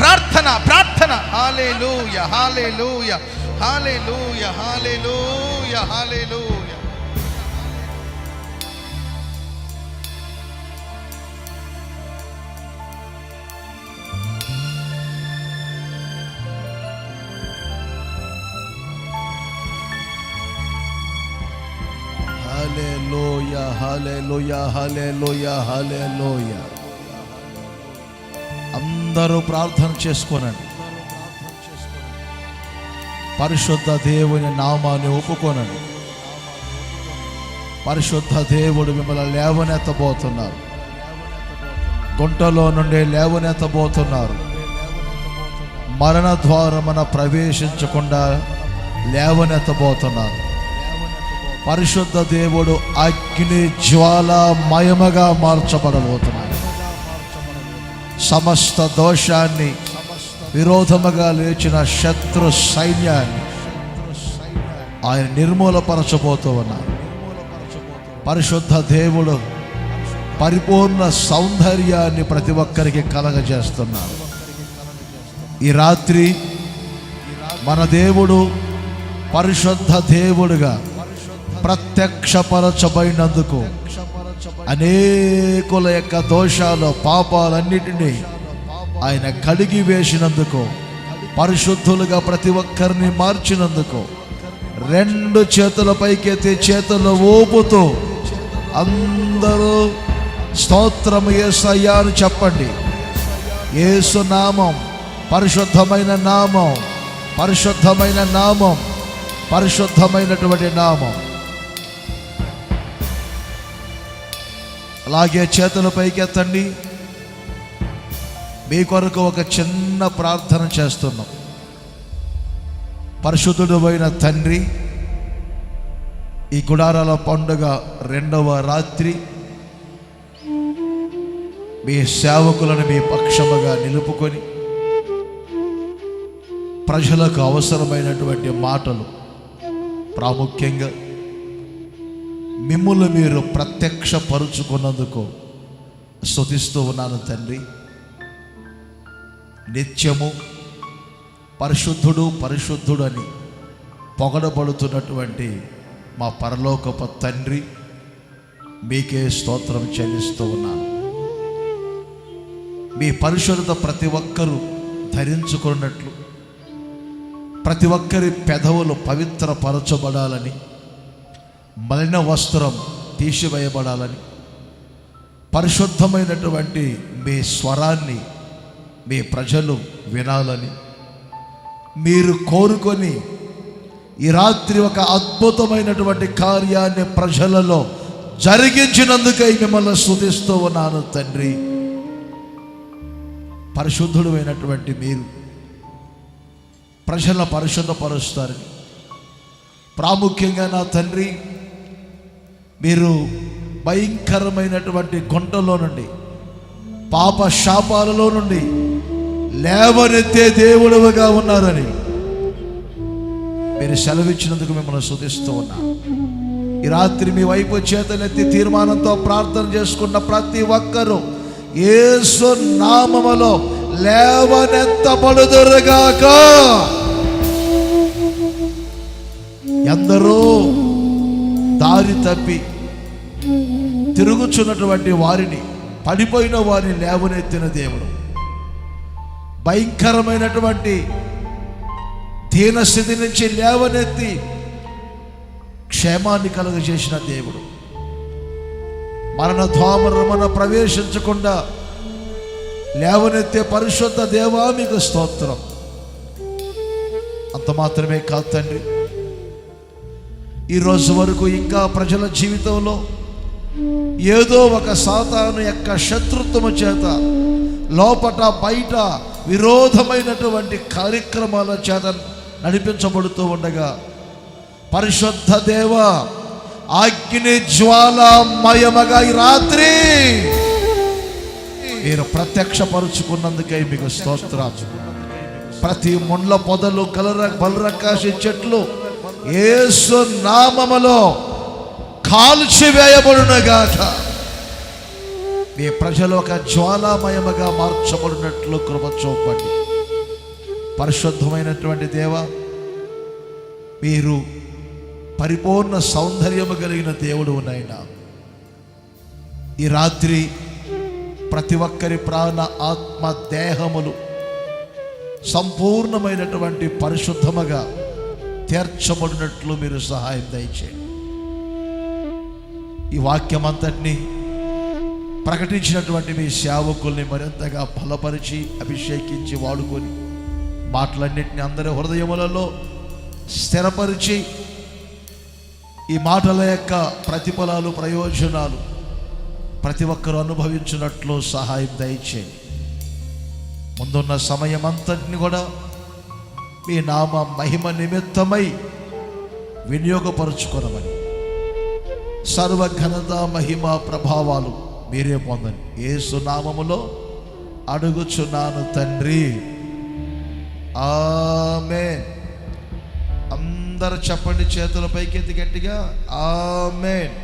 ప్రార్థన, ప్రార్థన. హల్లెలూయా, హల్లెలూయా, హల్లెలూయా, హల్లెలూయా, హల్లెలూయా. Hallelujah, hallelujah, hallelujah, hallelujah. అందరూ ప్రార్థన చేసుకోనండి. పరిశుద్ధ దేవుని నామాన్ని ఒప్పుకోనండి. పరిశుద్ధ దేవుడు మిమ్మల్ని లేవనెత్తబోతున్నారు. గుంటలో నుండి లేవనెత్తబోతున్నారు. మరణ ద్వారమున ప్రవేశించకుండా లేవనెత్తబోతున్నారు. పరిశుద్ధ దేవుడు అగ్ని జ్వాలామయముగా మార్చబడబోతున్నారు. సమస్త దోషాన్ని, విరోధముగా లేచిన శత్రు సైన్యాన్ని ఆయన నిర్మూలపరచబోతూ ఉన్నారు. పరిశుద్ధ దేవుడు పరిపూర్ణ సౌందర్యాన్ని ప్రతి ఒక్కరికి కలగజేస్తున్నారు. ఈ రాత్రి మన దేవుడు పరిశుద్ధ దేవుడుగా ప్రత్యక్షపరచబడినందుకు, అనేకుల యొక్క దోషాలు, పాపాలన్నిటినీ ఆయన కడిగి వేసినందుకు, పరిశుద్ధులుగా ప్రతి ఒక్కరిని మార్చినందుకు, రెండు చేతుల పైకెత్తి చేతులు ఊపుతూ అందరూ స్తోత్రము యేసయ్యా అని చెప్పండి. యేసు నామం పరిశుద్ధమైన నామం, పరిశుద్ధమైన నామం, పరిశుద్ధమైనటువంటి నామం. అలాగే చేతుల పైకెత్తండి. మీ కొరకు ఒక చిన్న ప్రార్థన చేస్తున్నాం. పరిశుద్ధుడు అయిన తండ్రి, ఈ గుడారాల పండుగ 2వ రాత్రి మీ సేవకులను మీ పక్షముగా నిలుపుకొని ప్రజలకు అవసరమైనటువంటి మాటలు, ప్రాముఖ్యంగా మిమ్ములు మీరు ప్రత్యక్షపరుచుకున్నందుకు స్తుతిస్తూ ఉన్నాను తండ్రి. నిత్యము పరిశుద్ధుడు పరిశుద్ధుడు అని పొగడబడుతున్నటువంటి మా పరలోకపు తండ్రి, మీకే స్తోత్రం చెల్లిస్తూ ఉన్నాను. మీ పరిశుద్ధత ప్రతి ఒక్కరూ ధరించుకున్నట్లు, ప్రతి ఒక్కరి పెదవులు పవిత్రపరచబడాలని, మలిన వస్త్రం తీసివేయబడాలని, పరిశుద్ధమైనటువంటి మీ స్వరాన్ని మీ ప్రజలు వినాలని మీరు కోరుకొని ఈ రాత్రి ఒక అద్భుతమైనటువంటి కార్యాన్ని ప్రజలలో జరిగించినందుకై మిమ్మల్ని స్తుతిస్తూ ఉన్నాను తండ్రి. పరిశుద్ధుడు అయినటువంటి మీరు ప్రజల పరిశుద్ధపరుస్తారని, ప్రాముఖ్యంగా నా తండ్రి, మీరు భయంకరమైనటువంటి గుంటలో నుండి, పాప శాపాలలో నుండి లేవనెత్తే దేవుడుగా ఉన్నారని మీరు సెలవిచ్చినందుకు మిమ్మల్ని స్తుతిస్తూ ఉన్నాను. ఈ రాత్రి మీ వైపు చేతనెత్తి తీర్మానంతో ప్రార్థన చేసుకున్న ప్రతి ఒక్కరూ యేసు నామములో లేవనెత్తబడుదురుగాక. ఎందరో దారి తప్పి తిరుగుచున్నటువంటి వారిని, పడిపోయిన వారిని లేవనెత్తిన దేవుడు, భయంకరమైనటువంటి దీనస్థితి నుంచి లేవనెత్తి క్షేమాన్ని కలుగజేసిన దేవుడు, మరణ ద్వారమున ప్రవేశించకుండా లేవనెత్తే పరిశుద్ధ దేవా మీకు స్తోత్రం. అంత మాత్రమే కాదు తండ్రి, ఈరోజు వరకు ఇంకా ప్రజల జీవితంలో ఏదో ఒక సాతాను యొక్క శత్రుత్వము చేత లోపట బయట విరోధమైనటువంటి కార్యక్రమాల చేత నడిపించబడుతూ ఉండగా, పరిశుద్ధ దేవ అగ్ని జ్వాలామయముగా ఈ రాత్రి మీరు ప్రత్యక్షపరుచుకున్నందుకై మీకు స్తోత్రాలు. ప్రతి ముండ్ల పొదలు, బలరకాశి చెట్లు యేసు నామములో కాల్చివేయబడునుగాక. మీ ప్రజలు ఒక జ్వాలామయముగా మార్చబడినట్లు కృప చూపండి. పరిశుద్ధమైనటువంటి దేవ, మీరు పరిపూర్ణ సౌందర్యము కలిగిన దేవుడు నాయనా. ఈ రాత్రి ప్రతి ఒక్కరి ప్రాణ, ఆత్మ, దేహములు సంపూర్ణమైనటువంటి పరిశుద్ధముగా తీర్చబడినట్లు మీరు సహాయం దయచేయండి. ఈ వాక్యం అంతటినీ ప్రకటించినటువంటి మీ సేవకుల్ని మరింతగా బలపరిచి అభిషేకించి వాడుకొని మాటలన్నింటినీ అందరి హృదయములలో స్థిరపరిచి ఈ మాటల యొక్క ప్రతిఫలాలు ప్రయోజనాలు ప్రతి ఒక్కరూ అనుభవించినట్లు సహాయం దయచేయండి. ముందున్న సమయం అంతటిని కూడా మీ నామ మహిమ నిమిత్తమై వినియోగపరుచుకొనమని, సర్వ ఘనత మహిమ ప్రభావాలు మీరే పొందండి. యేసు నామములో అడుగుచున్నాను తండ్రి, ఆమేన్. అందరూ చెప్పండి, చేతుల పైకెత్తి గట్టిగా ఆమేన్.